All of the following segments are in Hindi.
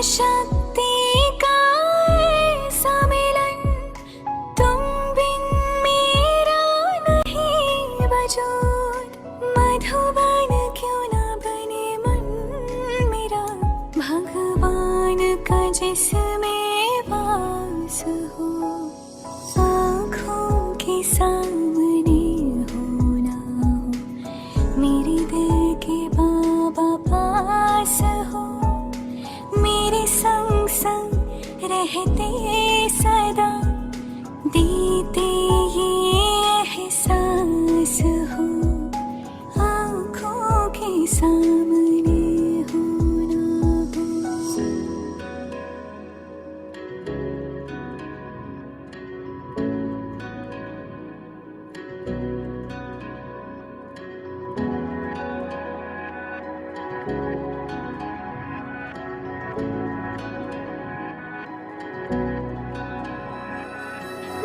शक्ति का ऐसा मिलन, तुम बिन मेरा नहीं वजूद। मधुबन क्यों ना बने मन मेरा, भगवान का जिसमें वास हो। आँखों के सामने हो ना हो, मेरे दिल के बाबा पास हो। मेरे संग संग रहते सदा, देते ये एहसास हो। आँखों के सामने हो ना हो।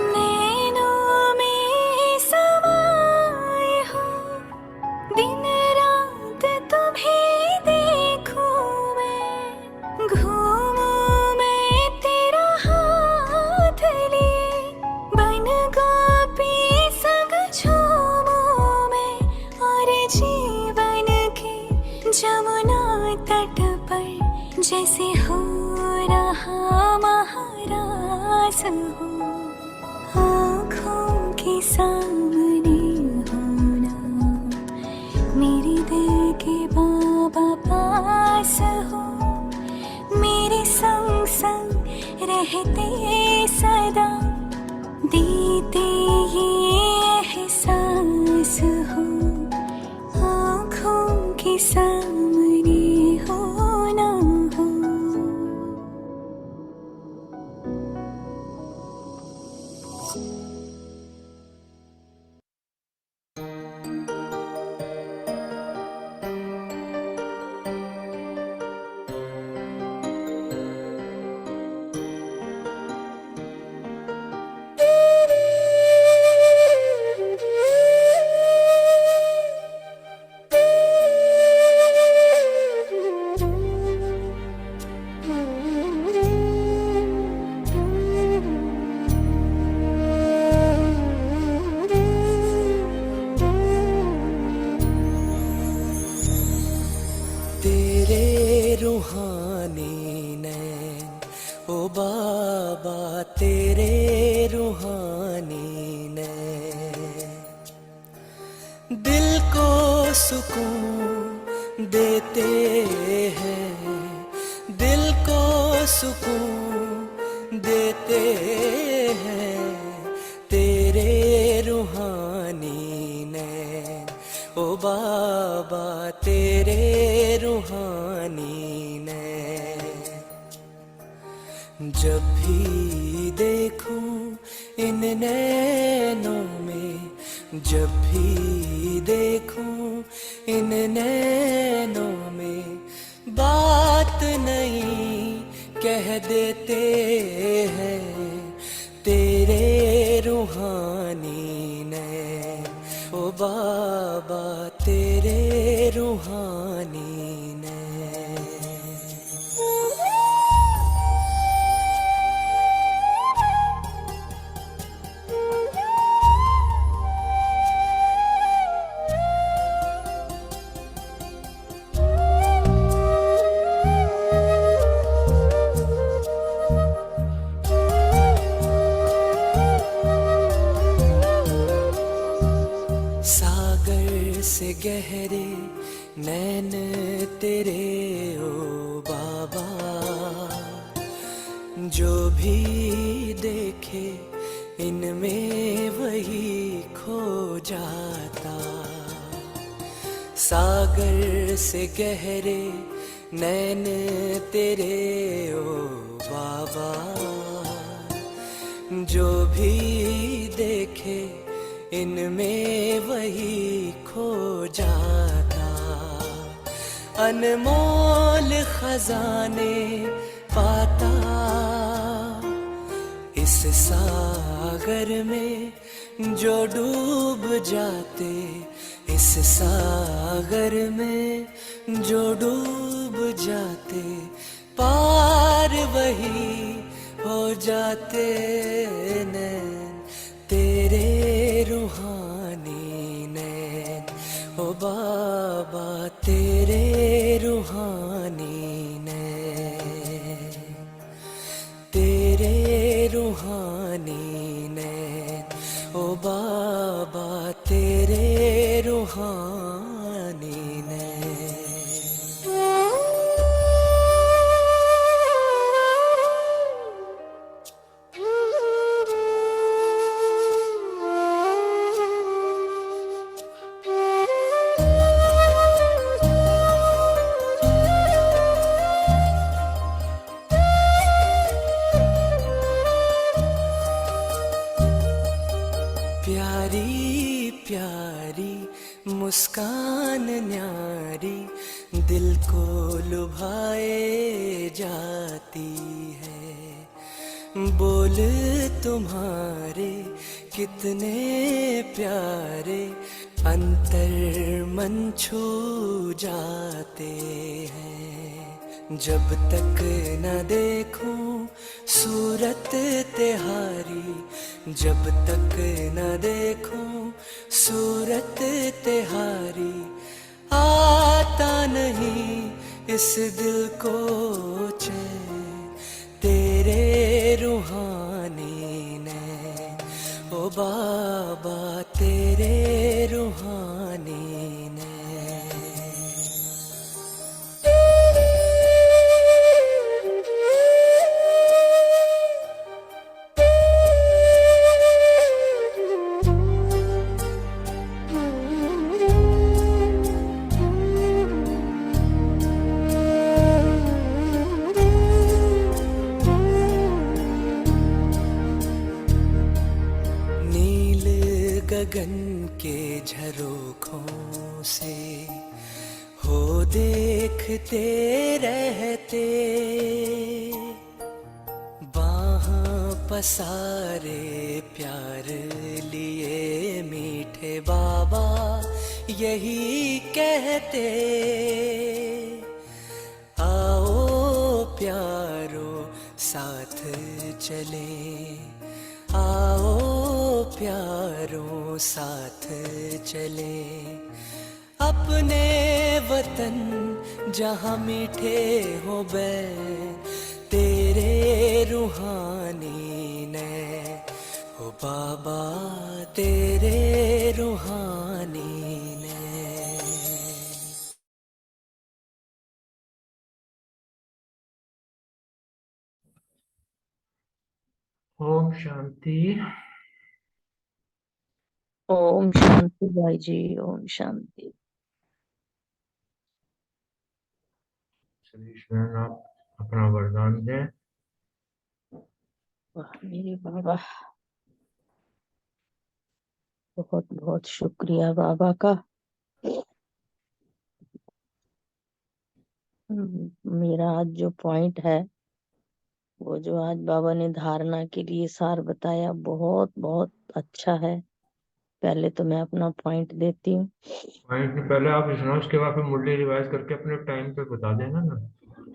नैनों में समाए हो, दिन रात तुम्हें देखूं मैं। घूमूं मैं तेरा हाथ लिए, बन गोपी संग झूमूं मैं। और जीवन के जमुना तट पर जैसे हो रहा महारास हो। आँखों के सामने हो ना हो, मेरे दिल के बाबा पास हो। मेरे संग संग रहते सदा, देते ये एहसास हो। आँखों के सामने हो ना हो। तेरे रूहानी नैन ओ बाबा, तेरे रूहानी नैन दिल को सुकून देते हैं, दिल को सुकून देते हैं। तेरे रूहानी नैन ओ बाबा, तेरे रूहानी नैन जब भी देखूं इन नैनों में, जब भी देखूं इन नैनों में, बात नहीं कह देते हैं। तेरे रूहानी नैन ओ बाबा, तेरे रूहानी नैन। सागर से गहरे नैन तेरे ओ बाबा, जो भी देखे इनमें वही खो जाता। सागर से गहरे नैन तेरे ओ बाबा, जो भी देखे इनमें वही खो जाता। अनमोल खजाने पाता इस सागर में, जो डूब जाते इस सागर में, जो डूब जाते पार जाते नैन तेरे रूहानी नैन, ओ बाबा तेरे रूहानी नैन, तेरे रूहानी नैन, ओ बाबा तेरे रूहानी नैन। प्यारी प्यारी मुस्कान न्यारी दिल को लुभाए जाती है, बोल तुम्हारे कितने प्यारे अंतर मन छू जाते हैं। जब तक न देखूं सूरत तिहारी, जब तक न देखूं सूरत तिहारी, आता नहीं इस दिल को चैन तेरे रूहानी नैन, ओ बाबा तेरे रूहानी नैन। नील गगन के झरोखों से हो देखते रहते, बाहां पसारे प्यार लिए मीठे बाबा यही कहते, आओ प्यारो साथ चले, आओ प्यारों साथ चले, अपने वतन जहाँ मीठे हो बैन तेरे रूहानी नैन, ओ बाबा तेरे रूहानी नैन। ओम शांति। ओम शांति भाई जी, ओम शांति। सतीश बहन, आप अपना वरदान दें। वाह मेरे बाबा, बहुत बहुत शुक्रिया बाबा का। मेरा आज जो पॉइंट है, वो जो आज बाबा ने धारणा के लिए सार बताया, बहुत बहुत अच्छा है। पहले तो मैं अपना पॉइंट देती हूँ। पॉइंट में पहले आप सुनाओ, उसके बाद फिर मुरली रिवाइज करके अपने टाइम पे बता देना ना,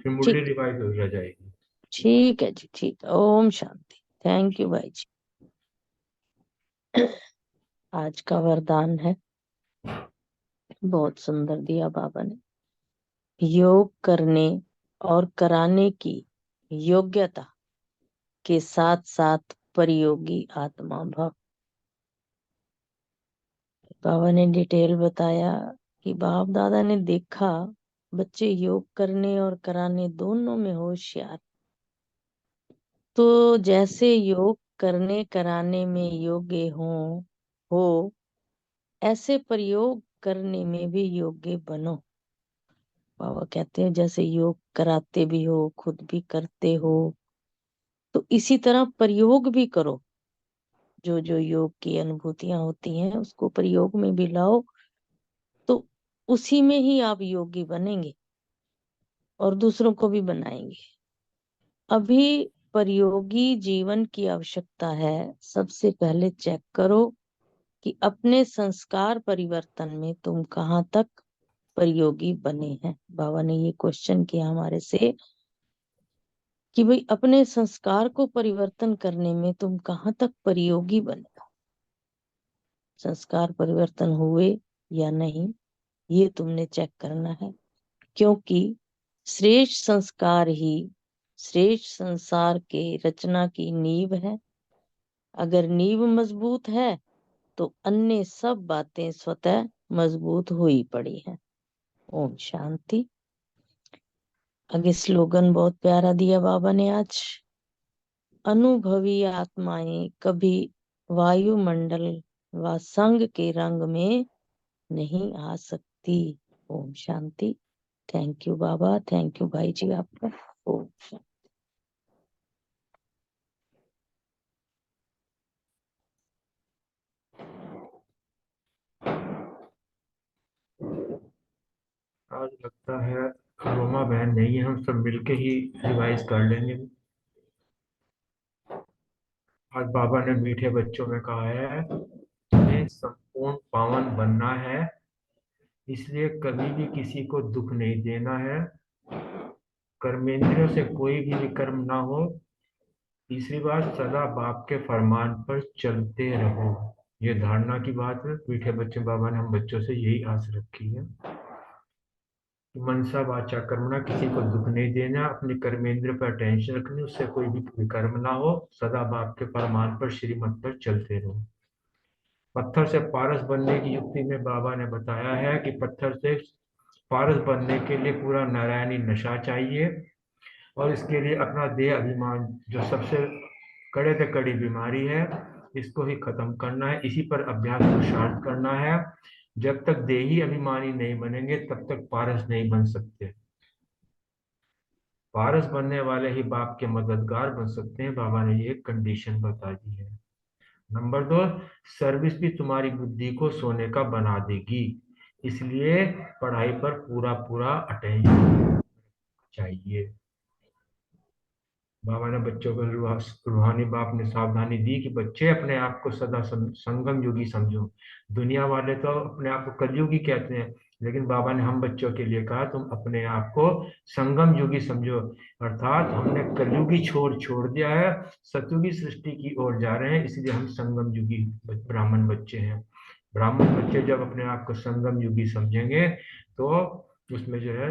फिर मुरली ठीक, रिवाइज हो रह जाएगी। ठीक है जी, ठीक है। ओम शांति। थैंक यू भाई जी। आज का वरदान है, बहुत सुंदर दिया बाबा ने। योग करने और कराने की योग्यता के साथ साथ परियोगी आत्मा भव। बाबा ने डिटेल बताया कि बाप दादा ने देखा बच्चे योग करने और कराने दोनों में होशियार, तो जैसे योग करने कराने में योग्य हो ऐसे प्रयोग करने में भी योग्य बनो। बाबा कहते हैं जैसे योग कराते भी हो, खुद भी करते हो, तो इसी तरह प्रयोग भी करो। जो जो योग की अनुभूतियां होती हैं उसको प्रयोग में भी लाओ, तो उसी में ही आप योगी बनेंगे और दूसरों को भी बनाएंगे। अभी प्रयोगी जीवन की आवश्यकता है। सबसे पहले चेक करो कि अपने संस्कार परिवर्तन में तुम कहाँ तक प्रयोगी बने हैं। बाबा ने ये क्वेश्चन किया हमारे से कि भाई अपने संस्कार को परिवर्तन करने में तुम कहाँ तक प्रयोगी बने हो। संस्कार परिवर्तन हुए या नहीं, ये तुमने चेक करना है, क्योंकि श्रेष्ठ संस्कार ही श्रेष्ठ संसार के रचना की नींव है। अगर नींव मजबूत है तो अन्य सब बातें स्वतः मजबूत हुई पड़ी हैं। ओम शांति। आगे स्लोगन बहुत प्यारा दिया बाबा ने आज। अनुभवी आत्माएं कभी वायुमंडल व संग के रंग में नहीं आ सकती। ओम शांति। थैंक यू बाबा, थैंक यू भाई जी आपका। ओम शांति। आज लगता है रोमा बहन नहीं है, हम सब मिलके ही रिवाइज कर लेंगे। आज बाबा ने मीठे बच्चों में कहा है तुम्हें संपूर्ण पावन बनना है, इसलिए कभी भी किसी को दुख नहीं देना है, कर्मेंद्रियों से कोई भी विकर्म ना हो, तीसरी बात सदा बाप के फरमान पर चलते रहो। ये धारणा की बात है। मीठे बच्चे बाबा ने हम बच्चों से यही आस रखी है कि मनसा वाचा कर्मणा, किसी को दुख नहीं देना, अपने कर्मेंद्र पर टेंशन रखनी, उससे कोई भी विकर्म ना हो, सदा बाप के फरमान पर श्रीमत पर चलते रहो। पत्थर से पारस बनने की युक्ति में बाबा ने बताया है कि पत्थर से पारस बनने के लिए पूरा नारायणी नशा चाहिए, और इसके लिए अपना देह अभिमान जो सबसे कड़े से कड़ी बीमारी है, इसको ही खत्म करना है, इसी पर अभ्यास पुरुषार्थ करना है। जब तक देही अभिमानी नहीं बनेंगे तब तक पारस नहीं बन सकते। पारस बनने वाले ही बाप के मददगार बन सकते हैं। बाबा ने ये कंडीशन बता दी है। नंबर 2, सर्विस भी तुम्हारी बुद्धि को सोने का बना देगी, इसलिए पढ़ाई पर पूरा पूरा अटेंशन चाहिए। बाबा ने बच्चों को रूहानी बाप ने सावधानी दी कि बच्चे अपने आप को सदा संगम युगी समझो। दुनिया वाले तो अपने आप को कलयुगी कहते हैं, लेकिन बाबा ने हम बच्चों के लिए कहा तुम अपने आप को संगम युगी समझो, अर्थात हमने कलयुगी छोड़ छोड़ दिया है, सतयुगी सृष्टि की ओर जा रहे हैं, इसलिए हम संगम युगी ब्राह्मण बच्चे हैं। ब्राह्मण बच्चे जब अपने आप को संगम युगी समझेंगे तो उसमें जो है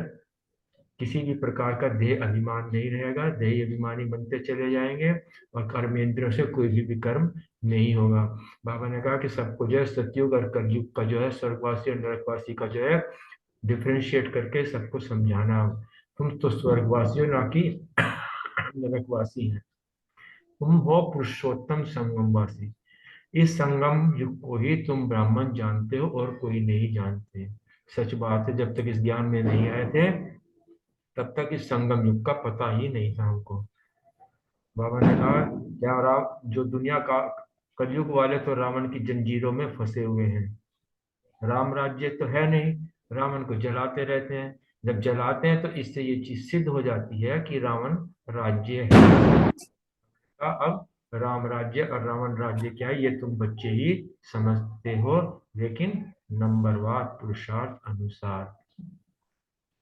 किसी भी प्रकार का देह अभिमान नहीं रहेगा, देह अभिमानी बनते चले जाएंगे और कर्मेंद्रियों से कोई भी विकर्म नहीं होगा। बाबा ने कहा कि सबको जो है सतयुग और कलयुग का जो है, स्वर्गवासी और नरकवासी का जो है डिफ्रेंशिएट करके सबको समझाना। तुम तो स्वर्गवासी हो ना कि नरकवासी है, तुम हो पुरुषोत्तम संगमवासी। इस संगम युग को ही तुम ब्राह्मण जानते हो और कोई नहीं जानते। सच बात है, जब तक इस ज्ञान में नहीं आए थे तब तक इस संगम युग का पता ही नहीं था हमको। बाबा ने कहा क्या जो दुनिया का कलयुग वाले तो रावण की जंजीरों में फंसे हुए हैं, राम राज्य तो है नहीं, रावण को जलाते रहते हैं। जब जलाते हैं तो इससे ये चीज सिद्ध हो जाती है कि रावण राज्य है। अब राम राज्य और रावण राज्य क्या है ये तुम बच्चे ही समझते हो, लेकिन नंबरवार पुरुषार्थ अनुसार।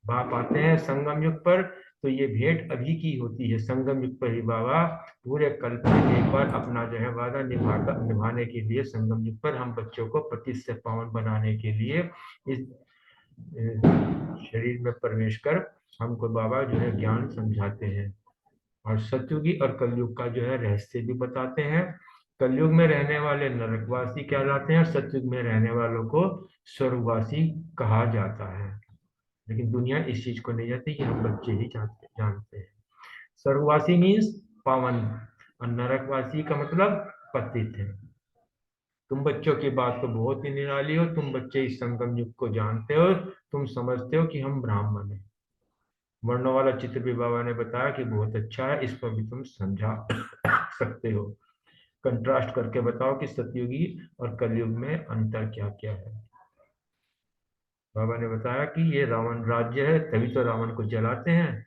बाप आते हैं संगम युग पर तो ये भेंट अभी की होती है। संगम युग पर ही बाबा पूरे कल्प में एक बार अपना जो है वादा निभाने के लिए संगम युग पर हम बच्चों को पतित से पावन बनाने के लिए इस शरीर में प्रवेश कर हमको बाबा जो है ज्ञान समझाते हैं, और सतयुगी और कलयुग का जो है रहस्य भी बताते हैं। कलयुग में रहने वाले नरकवासी कहलाते हैं और सतयुग में रहने वालों को स्वर्गवासी कहा जाता है, लेकिन दुनिया इस चीज को नहीं जानती, कि हम बच्चे ही जानते हैं। स्वर्गवासी मीन्स पावन और नरकवासी का मतलब पतित है। तुम बच्चों की बात तो बहुत ही निराली हो, तुम बच्चे इस संगम युग को जानते हो, तुम समझते हो कि हम ब्राह्मण हैं। वर्णों वाला चित्र भी बाबा ने बताया कि बहुत अच्छा है, इस पर भी तुम समझा सकते हो। कंट्रास्ट करके बताओ कि सतयुगी और कलयुग में अंतर क्या क्या है। बाबा ने बताया कि ये रावण राज्य है, तभी तो रावण को जलाते हैं,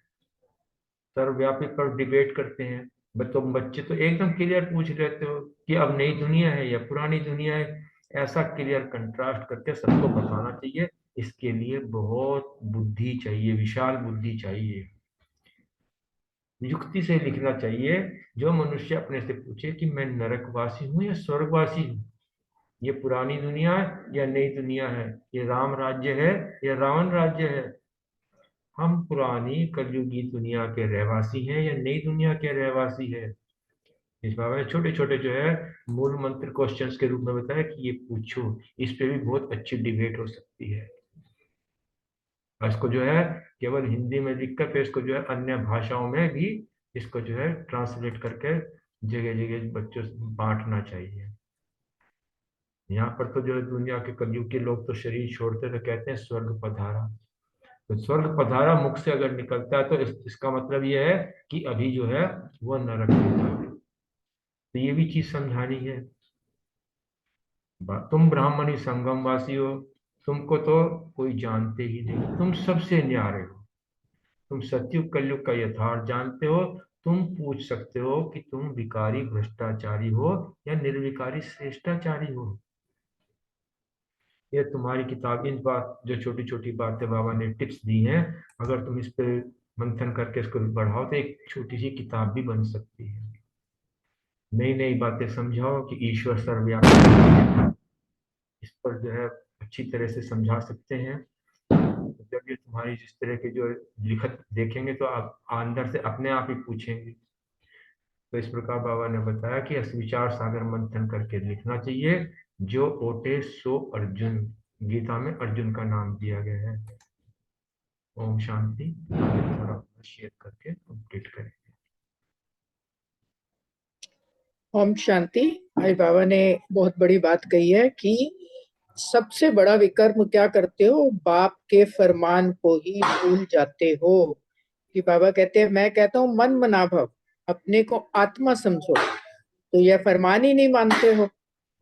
सर्वव्यापी पर डिबेट करते हैं। तुम बच्चे तो एकदम क्लियर पूछ लेते हो कि अब नई दुनिया है या पुरानी दुनिया है, ऐसा क्लियर कंट्रास्ट करके सबको बताना चाहिए। इसके लिए बहुत बुद्धि चाहिए, विशाल बुद्धि चाहिए। युक्ति से लिखना चाहिए। जो मनुष्य अपने से पूछे कि मैं नरकवासी हूँ या स्वर्गवासी हूँ, ये पुरानी दुनिया है या नई दुनिया है, ये राम राज्य है या रावण राज्य है, हम पुरानी कलयुगी दुनिया के रहवासी हैं या नई दुनिया के रहवासी है। इस बारे में छोटे छोटे जो है मूल मंत्र क्वेश्चंस के रूप में बताया कि ये पूछो। इस पे भी बहुत अच्छी डिबेट हो सकती है। और इसको जो है केवल हिंदी में लिखकर फिर इसको जो है अन्य भाषाओं में भी इसको जो है ट्रांसलेट करके जगह जगह बच्चों से बांटना चाहिए। यहाँ पर तो जो है दुनिया के कलयुग के लोग तो शरीर छोड़ते तो कहते हैं स्वर्ग पधारा। तो स्वर्ग पधारा मुख से अगर निकलता है तो इसका मतलब ये है कि अभी जो है वो नरक में था। तो ये भी चीज समझानी है। तुम ब्राह्मणी संगम वासी हो, तुमको तो कोई जानते ही नहीं, तुम सबसे न्यारे हो, तुम सतयुग कलयुग का यथार्थ जानते हो। तुम पूछ सकते हो कि तुम विकारी भ्रष्टाचारी हो या निर्विकारी श्रेष्ठाचारी हो। ये तुम्हारी किताब इन बात जो छोटी छोटी बातें बाबा ने टिप्स दी हैं, अगर तुम इस पे मंथन करके इसको बढ़ाओ तो एक छोटी सी किताब भी बन सकती है। नई नई बातें समझाओ कि ईश्वर सर्वव्यापी है, इस पर जो है अच्छी तरह से समझा सकते हैं। तो जब ये तुम्हारी जिस तरह के जो लिखत देखेंगे तो आप अंदर से अपने आप ही पूछेंगे। तो इस प्रकार बाबा ने बताया कि इस विचार सागर मंथन करके लिखना चाहिए। जो ओटे सो अर्जुन, गीता में अर्जुन का नाम दिया गया है। ओम शांति। थोड़ा शेयर करके कंप्लीट करें। ओम शांति। भाई बाबा ने बहुत बड़ी बात कही है कि सबसे बड़ा विकर्म क्या करते हो, बाप के फरमान को ही भूल जाते हो। कि बाबा कहते हैं, मैं कहता हूँ मन मना भव, अपने को आत्मा समझो, तो यह फरमान ही नहीं मानते हो।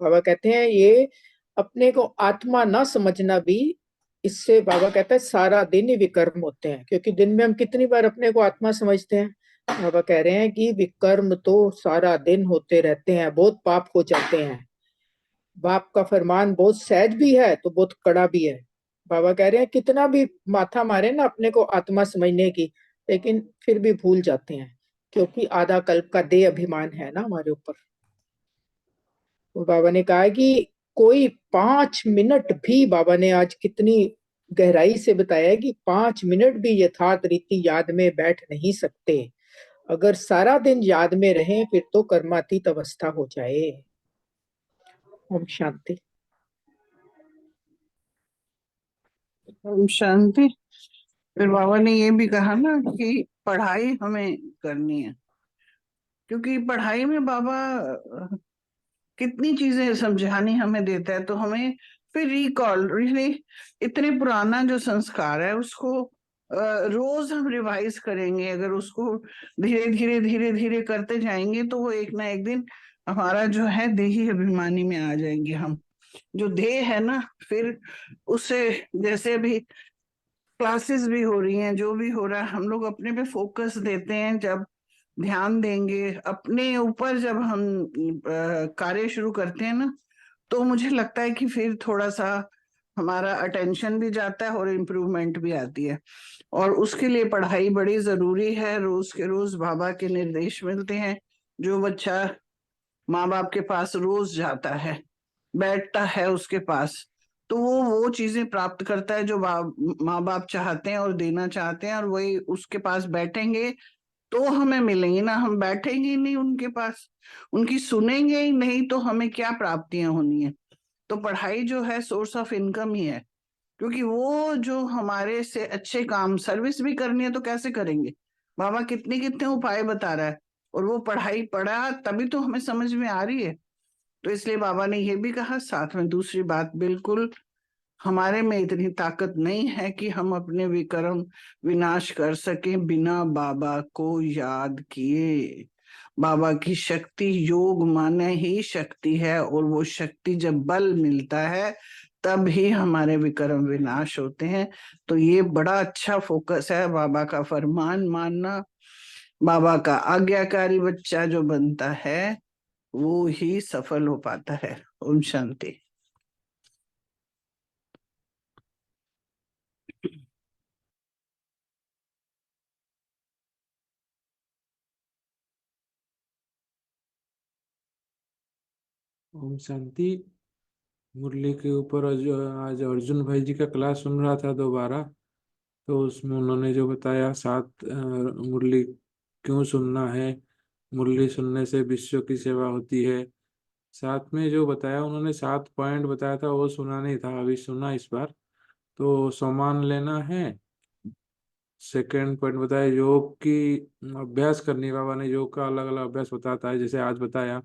बाबा कहते हैं ये अपने को आत्मा ना समझना भी, इससे बाबा कहता है सारा दिन ही विकर्म होते हैं। क्योंकि दिन में हम कितनी बार अपने को आत्मा समझते हैं। बाबा कह रहे हैं कि विकर्म तो सारा दिन होते रहते हैं, बहुत पाप हो जाते हैं। बाप का फरमान बहुत सहज भी है तो बहुत कड़ा भी है। बाबा कह रहे हैं कितना भी माथा मारे ना अपने को आत्मा समझने की, लेकिन फिर भी भूल जाते हैं, क्योंकि आधा कल्प का देह अभिमान है ना हमारे ऊपर। तो बाबा ने कहा कि कोई 5 मिनट भी, बाबा ने आज कितनी गहराई से बताया है कि 5 मिनट भी यथार्थ रीति याद में बैठ नहीं सकते। अगर सारा दिन याद में रहे फिर तो कर्मातीत अवस्था हो जाए। ओम शांति। ओम शांति। फिर बाबा ने ये भी कहा ना कि पढ़ाई हमें करनी है, क्योंकि पढ़ाई में बाबा कितनी चीजें समझानी हमें देता है। तो हमें फिर रिकॉल, इतने पुराना जो संस्कार है उसको रोज हम रिवाइज करेंगे। अगर उसको धीरे धीरे धीरे धीरे करते जाएंगे तो वो एक ना एक दिन हमारा जो है देही अभिमानी में आ जाएंगे हम। जो देह है ना, फिर उससे जैसे अभी क्लासेस भी हो रही हैं, जो भी हो रहा है, हम लोग अपने पे फोकस देते हैं। जब ध्यान देंगे अपने ऊपर, जब हम कार्य शुरू करते हैं ना, तो मुझे लगता है कि फिर थोड़ा सा हमारा अटेंशन भी जाता है और इम्प्रूवमेंट भी आती है। और उसके लिए पढ़ाई बड़ी जरूरी है। रोज के रोज बाबा के निर्देश मिलते हैं। जो बच्चा माँ बाप के पास रोज जाता है, बैठता है उसके पास, तो वो चीजें प्राप्त करता है जो माँ बाप चाहते हैं और देना चाहते हैं, और वही उसके पास बैठेंगे तो हमें मिलेंगे ना। हम बैठेंगे ही नहीं उनके पास, उनकी सुनेंगे ही नहीं, तो हमें क्या प्राप्तियां होनी है। तो पढ़ाई जो है सोर्स ऑफ इनकम ही है। क्योंकि वो जो हमारे से अच्छे काम, सर्विस भी करनी है तो कैसे करेंगे। बाबा कितने कितने उपाय बता रहा है, और वो पढ़ाई पढ़ा तभी तो हमें समझ में आ रही है। तो इसलिए बाबा ने ये भी कहा। साथ में दूसरी बात, बिल्कुल हमारे में इतनी ताकत नहीं है कि हम अपने विक्रम विनाश कर सकें बिना बाबा को याद किए। बाबा की शक्ति योग माने ही शक्ति है, और वो शक्ति जब बल मिलता है तब ही हमारे विक्रम विनाश होते हैं। तो ये बड़ा अच्छा फोकस है, बाबा का फरमान मानना। बाबा का आज्ञाकारी बच्चा जो बनता है वो ही सफल हो पाता है। ओम शांति। ओम शांति। मुरली के ऊपर आज अर्जुन भाई जी का क्लास सुन रहा था दोबारा। तो उसमें उन्होंने जो बताया 7 मुरली क्यों सुनना है, मुरली सुनने से विश्व की सेवा होती है। साथ में जो बताया उन्होंने 7 पॉइंट बताया था वो सुना नहीं था, अभी सुना इस बार। तो सम्मान लेना है। सेकंड पॉइंट बताया योग की अभ्यास करनी, बाबा ने योग का अलग अलग अभ्यास बताता है, जैसे आज बताया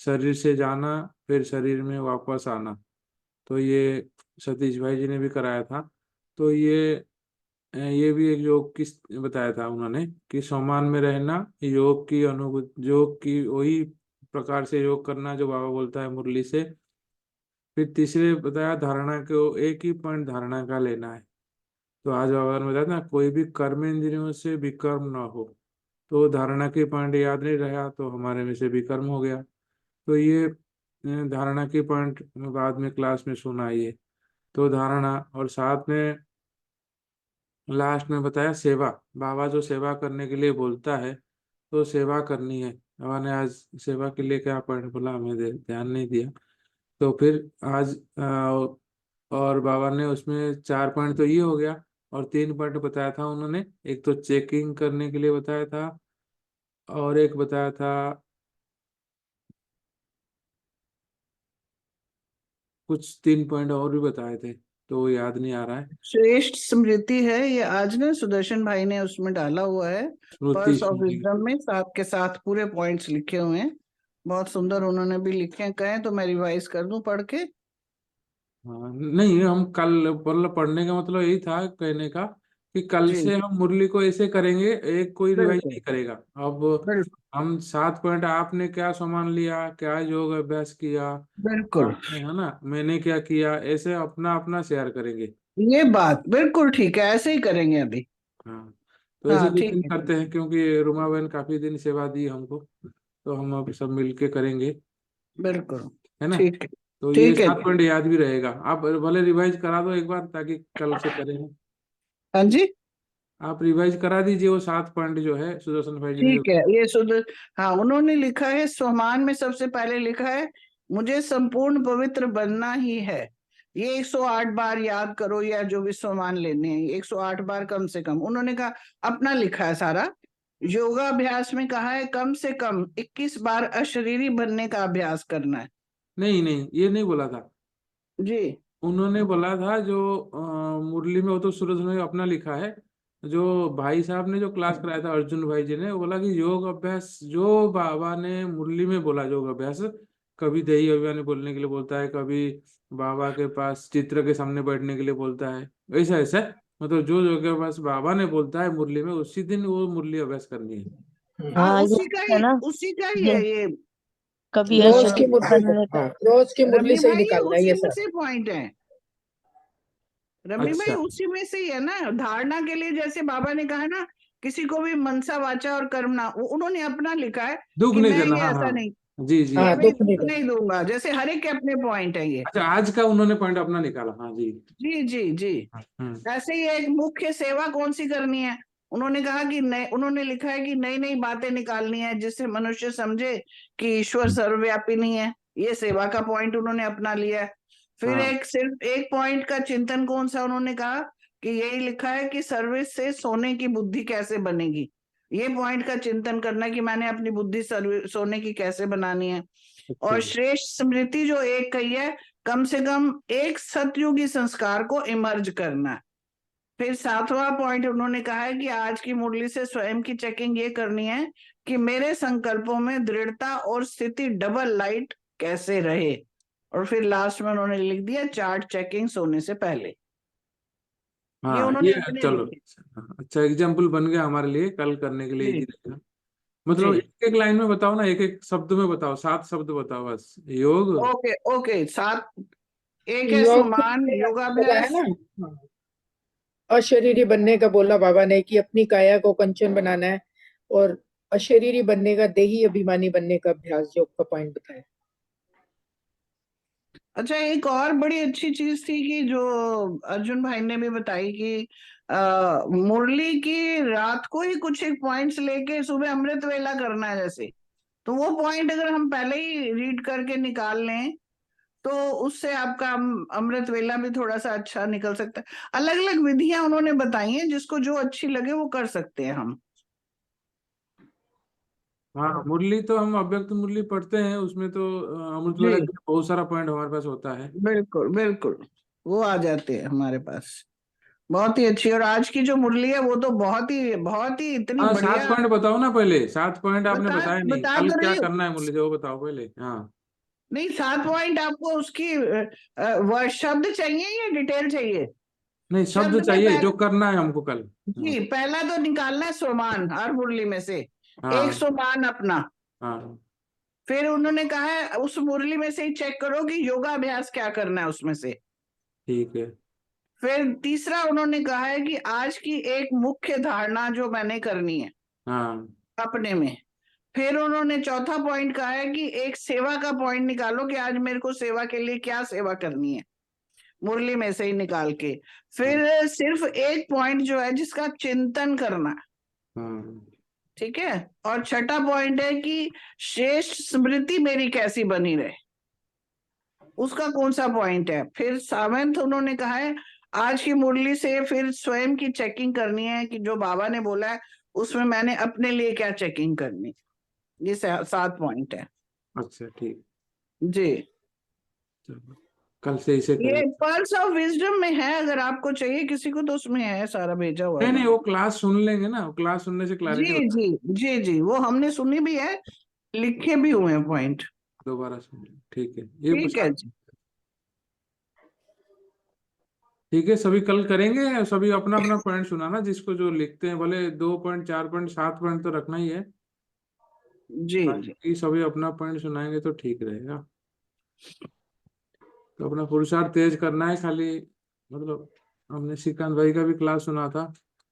शरीर से जाना फिर शरीर में वापस आना। तो ये सतीश भाई जी ने भी कराया था। तो ये भी एक योग की बताया था उन्होंने कि सम्मान में रहना, योग की अनुभूति, योग की वही प्रकार से योग करना जो बाबा बोलता है मुरली से। फिर तीसरे बताया धारणा को, एक ही पॉइंट धारणा का लेना है। तो आज बाबा ने बताया ना कोई भी कर्म इंद्रियों से विकर्म ना हो। तो धारणा के पॉइंट याद नहीं रहा तो हमारे में से विकर्म हो गया। तो ये धारणा की पॉइंट बाद में क्लास में सुना ये। तो धारणा, और साथ में लास्ट में बताया सेवा। बाबा जो सेवा करने के लिए बोलता है तो सेवा करनी है। बाबा ने आज सेवा के लिए क्या पॉइंट बोला हमें ध्यान नहीं दिया। तो फिर आज और बाबा ने उसमें 4 पॉइंट तो ये हो गया, और 3 पॉइंट बताया था उन्होंने। एक तो चेकिंग करने के लिए बताया था, और एक बताया था कुछ 3 पॉइंट और भी बताए थे, तो वो याद नहीं आ रहा है। श्रेष्ठ स्मृति है ये, आज ना सुदर्शन भाई ने उसमें डाला हुआ है, स्मृति पर्स ऑफ स्मृति। विजडम में 7 के 7 पूरे पॉइंट्स लिखे हुए हैं। बहुत सुंदर उन्होंने भी लिखे हैं, कहें तो मैं रिवाइज कर दूं पढ़ के। हाँ नहीं, हम कल मतलब पढ़ने का मतलब यही था कहने का कि कल जी से हम मुरली को ऐसे करेंगे, एक कोई रिवाइज बिल्कुल नहीं करेगा। अब बिल्कुल हम 7 पॉइंट, आपने क्या सामान लिया, क्या योग अभ्यास किया बिल्कुल, आपने, है ना, मैंने क्या किया, ऐसे अपना अपना शेयर करेंगे। ये बात बिल्कुल ठीक है, ऐसे ही करेंगे अभी। हाँ, तो ऐसे हाँ जिस ठीक दिन है, करते हैं, क्योंकि रुमा बहन काफी दिन सेवा दी हमको, तो हम अब सब मिलके करेंगे, बिल्कुल है ना। ठीक है। तो ये ठीक है 7 जी। पॉइंट याद भी रहेगा। आप भले रिवाइज करा दो एक बार ताकि कल से करें। हाँ जी आप रिवाइज करा दीजिए वो 7 पॉइंट जो है सुदर्शन भाई जी ने जो। ठीक है, ये सुधर, हाँ उन्होंने लिखा है स्वमान में सबसे पहले लिखा है मुझे संपूर्ण पवित्र बनना ही है। ये 108 बार याद करो, या जो भी स्वमान लेने हैं 108 बार कम से कम, उन्होंने कहा अपना लिखा है सारा। योगाभ्यास में कहा है कम से कम 21 बार अशरीरी बनने का अभ्यास करना है। नहीं नहीं, ये नहीं बोला था। जी उन्होंने बोला था जो मुरली में, वो तो सूरज ने अपना लिखा है। जो भाई साहब ने जो क्लास कराया था अर्जुन भाई जी ने, वो बोला कि योग अभ्यास जो बाबा ने मुरली में बोला, योग अभ्यास कभी दही अभियान बोलने के लिए बोलता है, कभी बाबा के पास चित्र के सामने बैठने के लिए बोलता है, ऐसा ऐसा मतलब जो योग अभ्यास बाबा ने बोलता है मुरली में, उसी दिन वो मुरली अभ्यास करनी है। हाँ, हाँ ये है ना, उसी का ही ये है ये। कभी जो रोज की अशरीरी मुरली बनने का। हाँ, रोज की मुरली रमनी से ही भाई ये निकालना है उसी ये में सब। से पॉइंट है, रमनी भाई अच्छा उसी में से ही है ना। धारणा के लिए जैसे बाबा ने कहा ना, किसी को भी मनसा वाचा और कर्मणा, उन्होंने अपना लिखा है दुख कि नहीं मैं देना, ये हाँ ऐसा हाँ। नहीं, जी जी ये हाँ, भी दुख नहीं दुख देना। नहीं दूंगा, जैसे हर एक के अपने पॉइंट है ये। अच्छा, आज का उन्होंने पॉइंट अपना निकाला, हाँ जी। जी जी जी। ऐसे ही एक मुख्य सेवा कौन सी करनी है, उन्होंने कहा कि नए, उन्होंने लिखा है कि नई नई बातें निकालनी है जिससे मनुष्य समझे कि ईश्वर सर्वव्यापी नहीं है। ये सेवा का पॉइंट उन्होंने अपना लिया है। फिर हाँ एक सिर्फ एक पॉइंट का चिंतन कौन सा, उन्होंने कहा कि यही लिखा है कि सर्विस से सोने की बुद्धि कैसे बनेगी। ये पॉइंट का चिंतन करना कि मैंने अपनी बुद्धि सोने की कैसे बनानी है। अच्छा। और श्रेष्ठ स्मृति जो एक कही है, कम से कम एक सतयुगी संस्कार को इमर्ज करना है। फिर 7वां पॉइंट उन्होंने कहा है कि आज की मुरली से स्वयं की चेकिंग ये करनी है कि मेरे संकल्पों में दृढ़ता और स्थिति डबल लाइट कैसे रहे। और फिर लास्ट में उन्होंने लिख दिया चार्ट चेकिंग सोने से पहले। ये हाँ ये उन्होंने अपने चलो, लिखे। अच्छा एग्जाम्पल बन गया हमारे लिए, कल करने के लिए जी इजी रहेगा। जी मतलब एक एक लाइन में बताओ ना, एक एक शब्द में बताओ, 7 शब्द बताओ बस। योग। Okay okay, 7। एक है योग के स्वमान लिए बोला है योगाभ्यास। ना। हाँ, अशरीरी बनने का बोला बाबा ने कि अपनी काया को कंचन बनाना है, और अशरीरी बनने का, देही अभिमानी बनने का अभ्यास योग का पॉइंट बताया। अच्छा, एक और बड़ी अच्छी चीज थी कि जो अर्जुन भाई ने भी बताई कि मुरली की रात को ही कुछ एक पॉइंट्स लेके सुबह अमृत वेला करना है जैसे। तो वो पॉइंट अगर हम पहले ही रीड करके निकाल लें तो उससे आपका अमृत वेला भी थोड़ा सा अच्छा निकल सकता है। अलग अलग विधियां उन्होंने बताई हैं, जिसको जो अच्छी लगे वो कर सकते हैं हम। हाँ, मुरली तो हम अव्यक्त मुरली पढ़ते हैं, उसमें तो अमृत वेला जी के बहुत सारा पॉइंट हमारे पास होता है। बिल्कुल बिल्कुल, वो आ जाते हैं हमारे पास। बहुत ही अच्छी। और आज की जो मुरली है वो तो बहुत ही इतनी हाँ, सात बढ़िया। पॉइंट बताओ ना पहले, 7 पॉइंट आपने बता बताया नहीं, बता कल तो क्या रही हूँ। करना है मुरली से वो बताओ पहले। हाँ, नहीं, 7 पॉइंट आपको उसकी शब्द चाहिए या डिटेल चाहिए? नहीं, शब्द शब्द में चाहिए जो पहले, करना है हमको कल। हाँ, जी पहला तो निकालना है सोमान हर मुरली में से, एक हाँ, सोमान अपना। हाँ, फिर उन्होंने कहा है उस मुरली में से ही चेक करो कि योगाभ्यास क्या करना है उसमें से। ठीक है। फिर तीसरा उन्होंने कहा है कि आज की एक मुख्य धारणा जो मैंने करनी है हाँ, अपने में। फिर उन्होंने चौथा पॉइंट कहा है कि एक सेवा का पॉइंट निकालो कि आज मेरे को सेवा के लिए क्या सेवा करनी है, मुरली में से ही निकाल के। हाँ, फिर सिर्फ एक पॉइंट जो है जिसका चिंतन करना, हाँ, ठीक है। और छठा पॉइंट है कि श्रेष्ठ स्मृति मेरी कैसी बनी रहे, उसका कौन सा पॉइंट है। फिर सेवेंथ उन्होंने कहा है आज की मुरली से फिर स्वयं की चेकिंग करनी है कि जो बाबा ने बोला है उसमें मैंने अपने लिए क्या चेकिंग करनी। ये 7 पॉइंट है। अच्छा, ठीक। जी, चलो, कल से इसे ये करेंगे। पर्ल्स ऑफ विजडम में है, अगर आपको चाहिए किसी को तो उसमें है, सारा भेजा हुआ है नहीं, नहीं, मैंने। वो क्लास सुन लेंगे ना, वो क्लास सुनने से क्लैरिटी जी होता है। जी जी जी, वो हमने सुनी भी है, लिखे भी हुए हैं पॉइंट। दोबारा सुन लेंगे, ठीक है, ये ठीक पूछा। है जी। ठीक है, सभी कल करेंगे, सभी अपना अपना पॉइंट सुनाना, जिसको जो लिखते हैं, भले 2 पॉइंट, 4 पॉइंट, 7 पॉइंट तो रखना ही है। जी जी बाकी सभी अपना पॉइंट सुनाएंगे तो ठीक रहेगा। तो अपना पुरुषार्थ तेज करना है खाली। मतलब हमने श्रीकांत भाई का भी क्लास सुना था,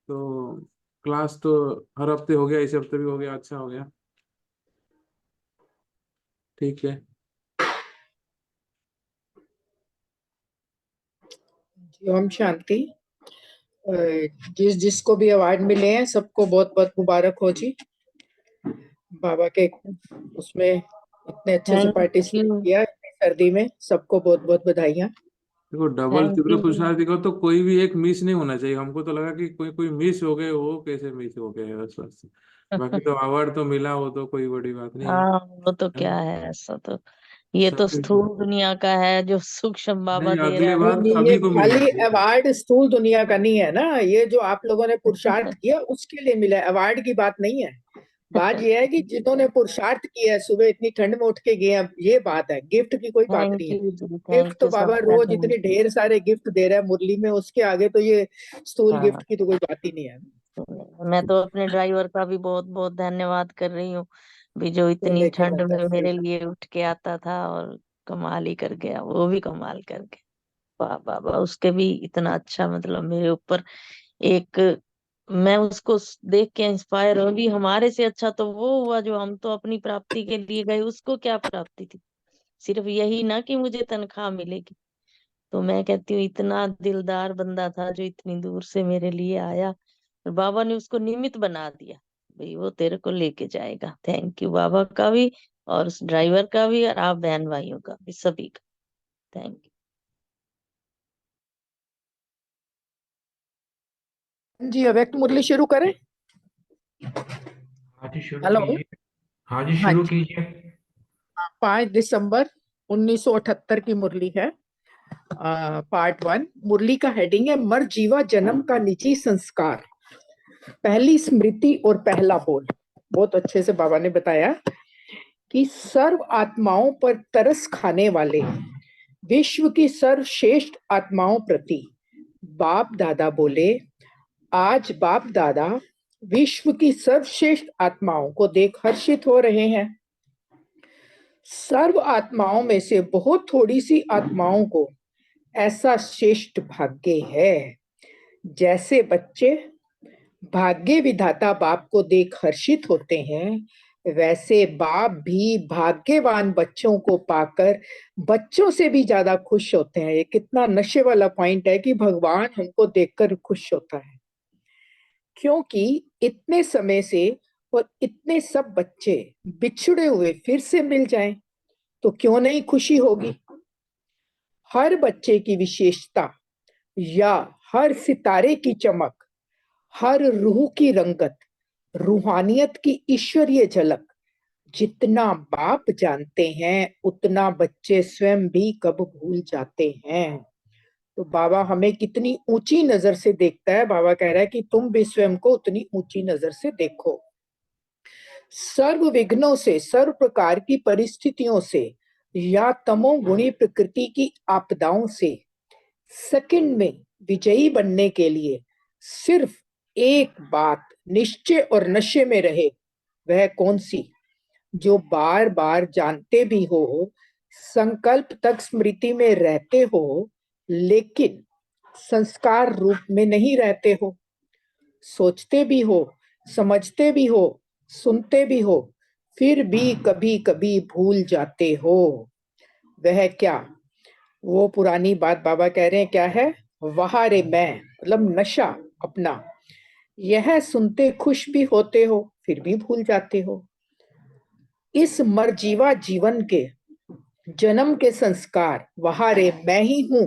तो क्लास तो हर हफ्ते हो गया, इस हफ्ते भी हो गया, अच्छा हो गया। ठीक है। जी, ओम शांति। अ, जिसको भी अवार्ड मिले हैं सबको बहुत बहुत मुबारक हो जी। बाबा के उसमें इतने अच्छे से थैंक पार्टिसिपेट यू। किया इतनी सर्दी में, सबको बहुत बहुत बधाइयाँ। देखो, डबल थैंक तीव्र यू। पुरुषार्थ दिखो तो कोई भी एक मिस नहीं होना चाहिए। हमको तो लगा कि कोई कोई मिस हो गए, वो कैसे मिस हो गए, बस बस। बाकी तो अवार्ड तो मिला, वो तो कोई बड़ी बात नहीं है। हाँ, वो तो है क्या ना? है, ऐसा तो ये तो सभी स्थूल दुनिया का है जो सूक्ष्म बाबा नहीं, दे रहा अगले है नहीं बार वो। नहीं, ये सभी को मिलना खाली चाहिए। अवार्ड स्थूल दुनिया का नहीं है ना, ये जो आप लोगों ने पुरुषार्थ किया उसके लिए मिला है, अवार्ड की बात नहीं है। बात ये है कि जिन्होंने पुरुषार्थ किया है, सुबह इतनी ठंड में उठ के गए हैं, ये बात है, गिफ्ट की कोई बात थैंक नहीं है। यू जी, गिफ्ट थैंक तो यू, बाबा सबका रोज थैंक इतने यू। ढेर सारे गिफ्ट दे रहा है मुरली में, उसके आगे तो ये स्थूल हाँ, गिफ्ट की तो कोई बात ही नहीं है। मैं तो अपने ड्राइवर का भी बहुत बहुत धन्यवाद कर रही हूँ, भी जो तो इतनी लेके ठंड जाता है, में सही मेरे बात। लिए उठ के आता था और कमाल ही कर गया, वो भी कमाल कर गया। वाह बाबा, उसके भी इतना अच्छा, मतलब मेरे ऊपर एक, मैं उसको देख के इंस्पायर होगी। हमारे से अच्छा तो वो हुआ जो हम तो अपनी प्राप्ति के लिए गए, उसको क्या प्राप्ति थी, सिर्फ यही ना कि मुझे तनख्वाह मिलेगी। तो मैं कहती हूँ इतना दिलदार बंदा था जो इतनी दूर से मेरे लिए आया, और बाबा ने उसको निमित्त बना दिया, भाई वो तेरे को लेके जाएगा। थैंक यू बाबा का भी, और उस ड्राइवर का भी, और आप बहन भाइयों का भी, सभी का थैंक यू। जी, अव्यक्त मुरली शुरू करें। हाँ जी, शुरू हेलो। कीजिए। हाँ जी, हाँ शुरू जी, कीजिए। 5 दिसंबर 1978 की मुरली है। पार्ट 1। मुरली का हेडिंग है मर जीवा जन्म का निजी संस्कार, पहली स्मृति और पहला बोल। बहुत अच्छे से बाबा ने बताया कि सर्व आत्माओं पर तरस खाने वाले विश्व की सर्वश्रेष्ठ आत्माओं प्रति बाप दादा बोले, आज बाप दादा विश्व की सर्वश्रेष्ठ आत्माओं को देख हर्षित हो रहे हैं। सर्व आत्माओं में से बहुत थोड़ी सी आत्माओं को ऐसा श्रेष्ठ भाग्य है। जैसे बच्चे भाग्य विधाता बाप को देख हर्षित होते हैं, वैसे बाप भी भाग्यवान बच्चों को पाकर बच्चों से भी ज्यादा खुश होते हैं। ये कितना नशे वाला पॉइंट है कि भगवान हमको देखकर खुश होता है, क्योंकि इतने समय से और इतने सब बच्चे बिछड़े हुए फिर से मिल जाएं तो क्यों नहीं खुशी होगी। हर बच्चे की विशेषता या हर सितारे की चमक, हर रूह की रंगत, रूहानियत की ईश्वरीय झलक जितना बाप जानते हैं उतना बच्चे स्वयं भी कब भूल जाते हैं। तो बाबा हमें कितनी ऊंची नजर से देखता है। बाबा कह रहा है कि तुम भी स्वयं को उतनी ऊंची नजर से देखो। सर्व विघ्नों से, सर्व प्रकार की परिस्थितियों से या तमोगुणी प्रकृति की आपदाओं से सेकंड में विजयी बनने के लिए सिर्फ एक बात निश्चय और नशे में रहे। वह कौन सी? जो बार बार जानते भी हो, संकल्प तक स्मृति में रहते हो, लेकिन संस्कार रूप में नहीं रहते हो। सोचते भी हो, समझते भी हो, सुनते भी हो, फिर भी कभी कभी भूल जाते हो। वह क्या? वो पुरानी बात बाबा कह रहे हैं क्या है? वहारे मैं, मतलब नशा अपना। यह सुनते खुश भी होते हो फिर भी भूल जाते हो। इस मरजीवा जीवन के जन्म के संस्कार वहारे मैं ही हूं।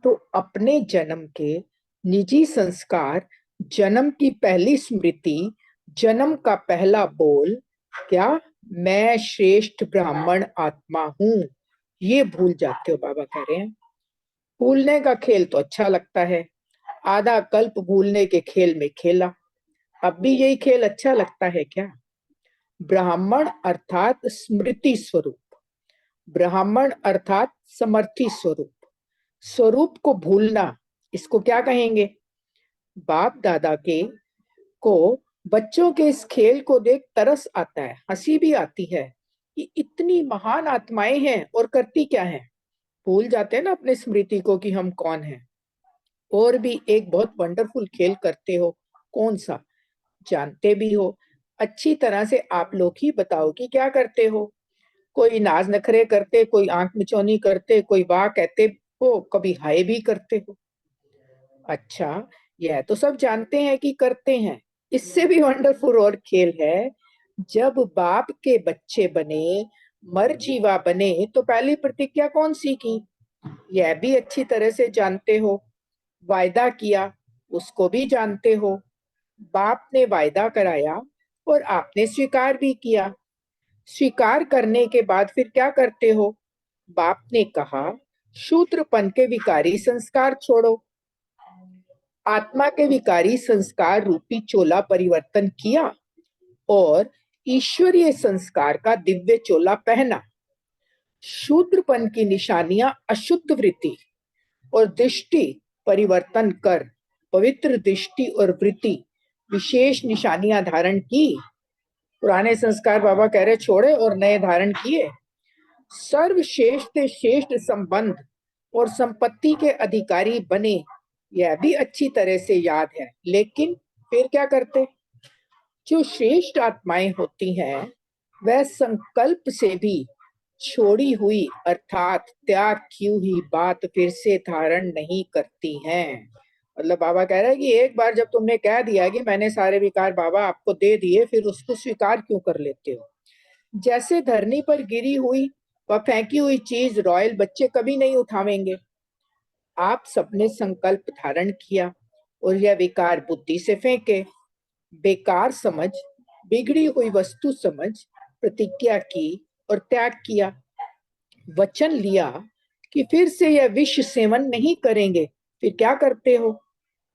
तो अपने जन्म के निजी संस्कार, जन्म की पहली स्मृति, जन्म का पहला बोल, क्या मैं श्रेष्ठ ब्राह्मण आत्मा हूं, ये भूल जाते हो। बाबा कह रहे हैं भूलने का खेल तो अच्छा लगता है, आधा कल्प भूलने के खेल में खेला, अब भी यही खेल अच्छा लगता है क्या? ब्राह्मण अर्थात स्मृति स्वरूप, ब्राह्मण अर्थात समर्थी स्वरूप। स्वरूप को भूलना, इसको क्या कहेंगे? बाप दादा के को बच्चों के इस खेल को देख तरस आता है, हंसी भी आती है कि इतनी महान आत्माएं हैं और करती क्या है? भूल जाते हैं ना अपने स्मृति को कि हम कौन हैं। और भी एक बहुत वंडरफुल खेल करते हो, कौन सा? जानते भी हो, अच्छी तरह से आप लोग ही बताओ कि क्या करते हो। कोई नाज नखरे करते, कोई आंख मिचौनी करते, कोई वाह कहते हो, कभी हाय भी करते हो। अच्छा, यह तो सब जानते हैं कि करते हैं। इससे भी वंडरफुल और खेल है, जब बाप के बच्चे बने, मरजीवा बने, तो पहली प्रतिज्ञा कौन सी की? यह भी अच्छी तरह से जानते हो। वायदा किया, उसको भी जानते हो। बाप ने वायदा कराया और आपने स्वीकार भी किया। स्वीकार करने के बाद फिर क्या करते हो? बाप ने कहा शूद्रपन के विकारी संस्कार छोड़ो। आत्मा के विकारी संस्कार रूपी चोला परिवर्तन किया और ईश्वरीय संस्कार का दिव्य चोला पहना। शूद्रपन की निशानियां अशुद्ध वृत्ति और दृष्टि परिवर्तन कर पवित्र दृष्टि और वृत्ति विशेष निशानियां धारण की। पुराने संस्कार बाबा कह रहे छोड़े और नए धारण किए। सर्वश्रेष्ठ श्रेष्ठ संबंध और संपत्ति के अधिकारी बने, यह भी अच्छी तरह से याद है। लेकिन फिर क्या करते? जो श्रेष्ठ आत्माएं होती हैं वह संकल्प से भी छोड़ी हुई अर्थात त्याग की हुई बात फिर से धारण नहीं करती हैं। मतलब बाबा कह रहा है कि एक बार जब तुमने कह दिया कि मैंने सारे विकार बाबा आपको दे दिए, फिर उसको स्वीकार क्यों कर लेते हो? जैसे धरनी पर गिरी हुई व फेंकी हुई चीज रॉयल बच्चे कभी नहीं उठावेंगे। आप सबने संकल्प धारण किया और यह विकार बुद्धि से फेंके। बेकार समझ, बिगड़ी हुई वस्तु समझ, प्रतिज्ञा की और त्याग किया। वचन लिया कि फिर से यह विष सेवन नहीं करेंगे, फिर क्या करते हो?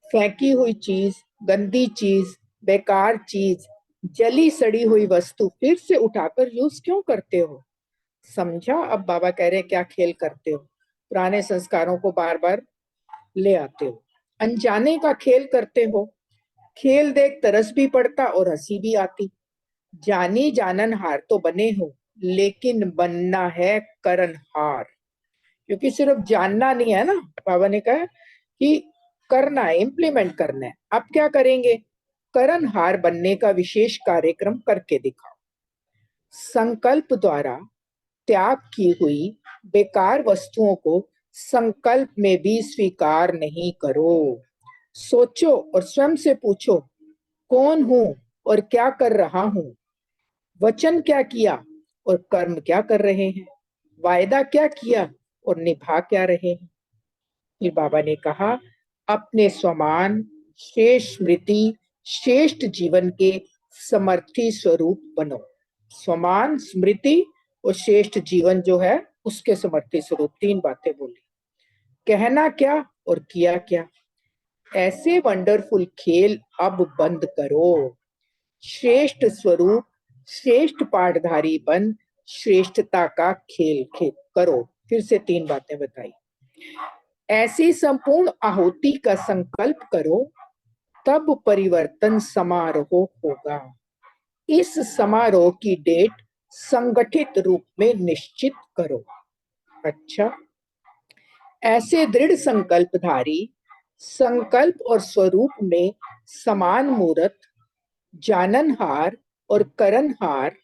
फेंकी हुई चीज, गंदी चीज, बेकार चीज, जली सड़ी हुई वस्तु फिर से उठाकर यूज क्यों करते हो? समझा अब बाबा कह रहे हैं क्या खेल करते हो? पुराने संस्कारों को बार बार ले आते हो, अनजाने का खेल करते हो। खेल देख तरस भी पड़ता और हंसी भी आती। जानी जानन हार तो बने हो, लेकिन बनना है करनहार। क्योंकि सिर्फ जानना नहीं है ना, बाबा ने कहा कि करना है, इम्प्लीमेंट करना है। अब क्या करेंगे? करनहार बनने का विशेष कार्यक्रम करके दिखाओ। संकल्प द्वारा त्याग की हुई बेकार वस्तुओं को संकल्प में भी स्वीकार नहीं करो। सोचो और स्वयं से पूछो कौन हूं और क्या कर रहा हूं, वचन क्या किया और कर्म क्या कर रहे हैं, वायदा क्या किया और निभा क्या रहे हैं। फिर बाबा ने कहा, अपने समान शेष स्मृति श्रेष्ठ जीवन के समर्थी स्वरूप बनो। समान स्मृति और श्रेष्ठ जीवन जो है उसके समर्थी स्वरूप, तीन बातें बोली। कहना क्या और किया क्या, ऐसे वंडरफुल खेल अब बंद करो। श्रेष्ठ स्वरूप श्रेष्ठ पाठधारी बन श्रेष्ठता का खेल खेल करो। फिर से तीन बातें बताई। ऐसी संपूर्ण आहुति का संकल्प करो, तब परिवर्तन समारोह होगा। इस समारोह की डेट संगठित रूप में निश्चित करो। अच्छा, ऐसे दृढ़ संकल्पधारी संकल्प और स्वरूप में समान मूर्त, जाननहार और करणहार,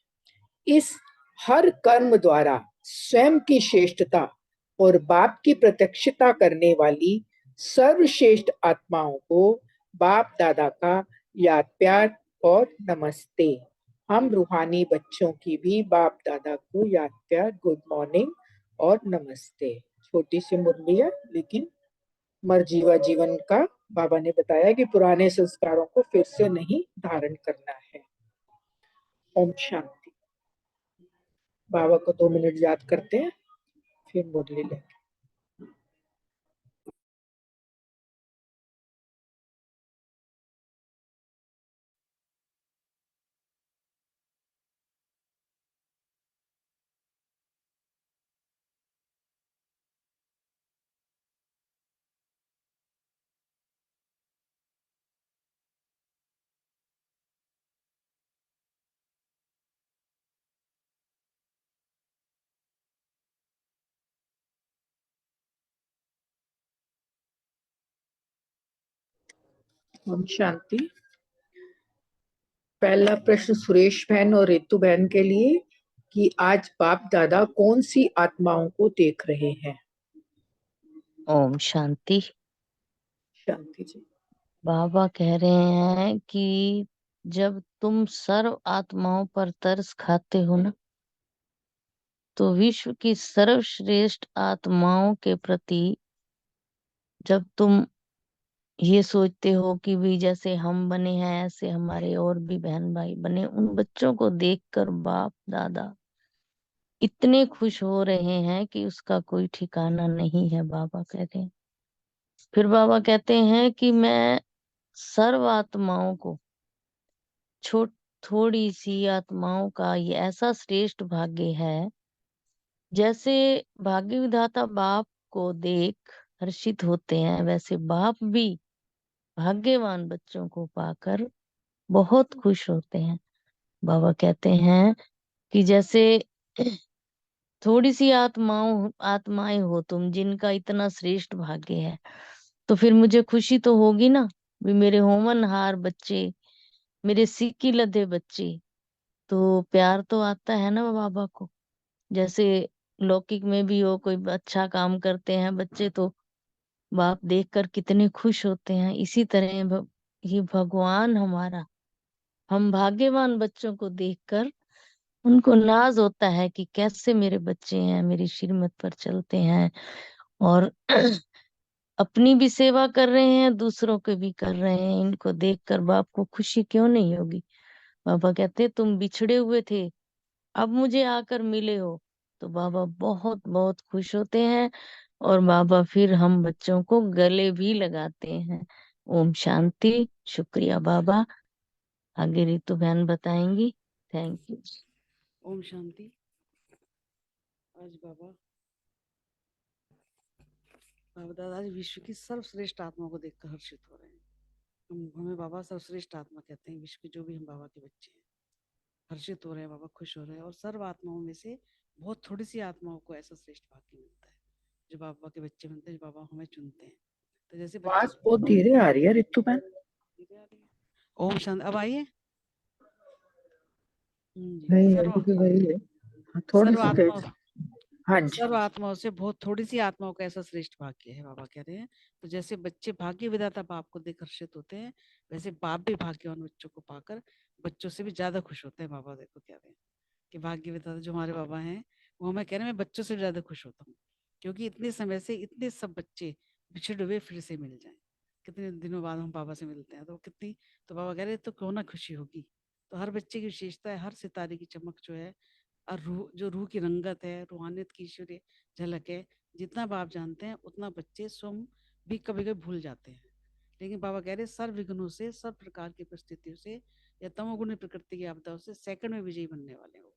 इस हर कर्म द्वारा स्वयं की श्रेष्ठता और बाप की प्रत्यक्षता करने वाली सर्वश्रेष्ठ आत्माओं को बाप दादा का याद प्यार और नमस्ते। हम रूहानी बच्चों की भी बाप दादा को याद प्यार, गुड मॉर्निंग और नमस्ते। छोटी सी मुरली है, लेकिन मरजीवा जीवन का बाबा ने बताया कि पुराने संस्कारों को फिर से नहीं धारण करना है। ओम शांति। बाबा को 2 मिनट याद करते हैं, फिर मुरली लेंगे। ओम शांति। पहला प्रश्न सुरेश बहन और रितु बहन के लिए कि आज बाप दादा कौन सी आत्माओं को देख रहे हैं। ओम शांति। शांति जी। बाबा कह रहे हैं कि जब तुम सर्व आत्माओं पर तरस खाते हो ना, तो विश्व की सर्वश्रेष्ठ आत्माओं के प्रति जब तुम ये सोचते हो कि भी जैसे हम बने हैं ऐसे हमारे और भी बहन भाई बने, उन बच्चों को देखकर बाप दादा इतने खुश हो रहे हैं कि उसका कोई ठिकाना नहीं है, बाबा कहते हैं। फिर बाबा कहते हैं कि मैं सर्व आत्माओं को, छोट थोड़ी सी आत्माओं का ये ऐसा श्रेष्ठ भाग्य है, जैसे भाग्य विधाता बाप को देख हर्षित होते हैं, वैसे बाप भी भाग्यवान बच्चों को पाकर बहुत खुश होते हैं। बाबा कहते हैं कि जैसे थोड़ी सी आत्माएं हो तुम, जिनका इतना श्रेष्ठ भाग्य है, तो फिर मुझे खुशी तो होगी ना भी मेरे होमनहार बच्चे, मेरे सिक्की लदे बच्चे, तो प्यार तो आता है ना बाबा को। जैसे लौकिक में भी हो, कोई अच्छा काम करते हैं बच्चे तो बाप देखकर कितने खुश होते हैं। इसी तरह ये भगवान हमारा, हम भाग्यवान बच्चों को देखकर उनको नाज होता है कि कैसे मेरे बच्चे हैं, मेरी श्रीमत पर चलते हैं और अपनी भी सेवा कर रहे हैं, दूसरों के भी कर रहे हैं। इनको देखकर बाप को खुशी क्यों नहीं होगी। बाबा कहते तुम बिछड़े हुए थे, अब मुझे आकर मिले हो, तो बाबा बहुत बहुत खुश होते हैं और बाबा फिर हम बच्चों को गले भी लगाते हैं। ओम शांति। शुक्रिया बाबा। आगे रितु बहन बताएंगी। Thank you. ओम शांति। आज बाबा दादा आज विश्व की सर्वश्रेष्ठ आत्मा को देखकर हर्षित हो रहे हैं। हमें बाबा सर्वश्रेष्ठ आत्मा कहते हैं। विश्व के जो भी हम बाबा के बच्चे हैं हर्षित हो रहे हैं, बाबा खुश हो रहे हैं। और सर्व आत्माओं में से बहुत थोड़ी सी आत्माओं को ऐसा श्रेष्ठ भाग्य मिलता है जो बाबा के बच्चे बनते हैं, जो बाबा हमें चुनते हैं। तो जैसे आवाज बहुत धीरे आ रही है रितु बहन। ओम शांति। अब आइए। नहीं, अभी भी वही है। थोड़ी सी तेज। हाँ जी। सर्व आत्माओं से बहुत थोड़ी सी आत्माओं का ऐसा श्रेष्ठ भाग्य है, बाबा कह रहे हैं। तो जैसे बच्चे भाग्य विधाता बाप को देख हर्षित होते हैं, वैसे बाप भी भाग्यवान बच्चों को पाकर बच्चों से भी ज्यादा खुश होते हैं। बाबा देखो कह रहे हैं कि भाग्य विधाता जो हमारे बाबा हैं, वो मैं कह रहे हैं मैं बच्चों से भी ज्यादा खुश होता हूँ, क्योंकि इतने समय से इतने सब बच्चे बिछड़े हुए फिर से मिल जाएं। कितने दिनों बाद हम बाबा से मिलते हैं, तो कितनी, तो बाबा कह रहे तो क्यों ना खुशी होगी। तो हर बच्चे की विशेषता है, हर सितारे की चमक जो है, और रूह जो रूह की रंगत है, रूहानियत की ईश्वरीय झलक है, जितना बाप जानते हैं उतना बच्चे स्वयं भी कभी कभी भूल जाते हैं। लेकिन बाबा कह रहे सर्व विघ्नों से, सब प्रकार की परिस्थितियों से या तमोगुणी प्रकृति की आपदाओं से सेकंड में विजयी बनने वाले हो।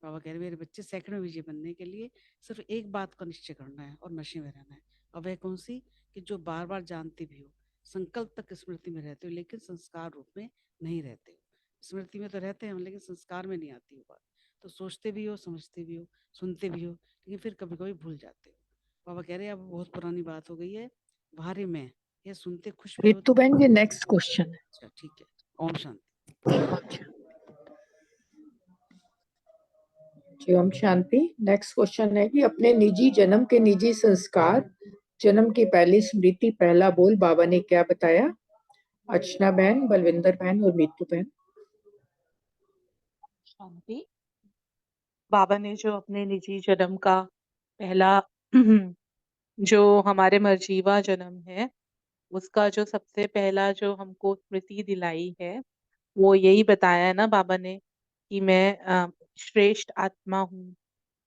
बाबा कह रहे मेरे बच्चे सेकंड में विजय बनने के लिए सिर्फ एक बात का निश्चय करना है और नशे में रहना है। और वह कौन सी, कि जो बार बार जानते भी हो, संकल्प तक स्मृति में रहते हो, लेकिन संस्कार रूप में नहीं रहते हो। स्मृति में तो रहते हैं हम, लेकिन संस्कार में नहीं आती वो बात। तो सोचते भी हो, समझते भी हो, सुनते भी हो, लेकिन फिर कभी कभी भूल जाते हो। बाबा कह रहे अब बहुत पुरानी बात हो गई है, भारी में ये सुनते खुश भी हो रितु तो। बहन जी, नेक्स्ट क्वेश्चन है। अच्छा ठीक है, ओम शांति। जी ओम शांति। नेक्स्ट क्वेश्चन है कि अपने निजी जन्म के निजी संस्कार, जन्म की पहली स्मृति, पहला बोल बाबा ने क्या बताया? अर्चना बहन, बलविंदर बहन और मीतू बहन। शांति। बाबा ने जो अपने निजी जन्म का पहला जो हमारे मर्जीवा जन्म है, उसका जो सबसे पहला जो हमको स्मृति दिलाई है, वो यही बताया है ना बाबा ने कि मैं श्रेष्ठ आत्मा हूँ।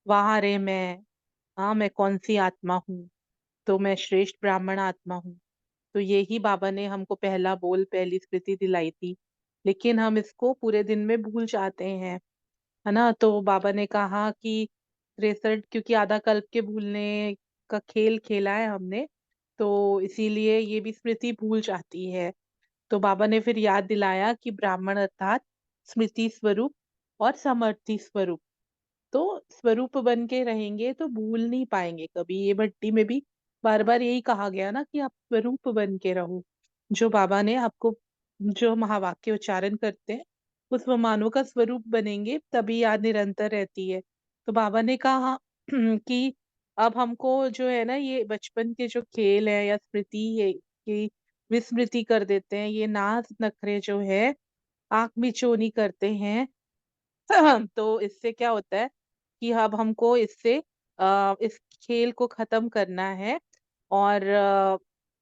वहाँ रे मैं, हाँ मैं कौन सी आत्मा हूँ? तो मैं श्रेष्ठ ब्राह्मण आत्मा हूँ। तो यही बाबा ने हमको पहला बोल, पहली स्मृति दिलाई थी। लेकिन हम इसको पूरे दिन में भूल जाते हैं, है ना? तो बाबा ने कहा कि 63, क्योंकि आधा कल्प के भूलने का खेल खेला है हमने, तो इसीलिए ये भी स्मृति भूल जाती है। तो बाबा ने फिर याद दिलाया कि ब्राह्मण अर्थात स्मृति स्वरूप और समर्थी स्वरूप। तो स्वरूप बन के रहेंगे तो भूल नहीं पाएंगे कभी। ये भट्टी में भी बार बार यही कहा गया ना कि आप स्वरूप बन के रहो। जो बाबा ने आपको जो महावाक्य उच्चारण करते हैं, उस मानव का स्वरूप बनेंगे तभी याद निरंतर रहती है। तो बाबा ने कहा कि अब हमको जो है ना, ये बचपन के जो खेल है या स्मृति है कि विस्मृति कर देते हैं, ये नाज नखरे जो है आंख मिचौनी करते हैं। तो इससे क्या होता है कि अब हमको इससे इस खेल को खत्म करना है। और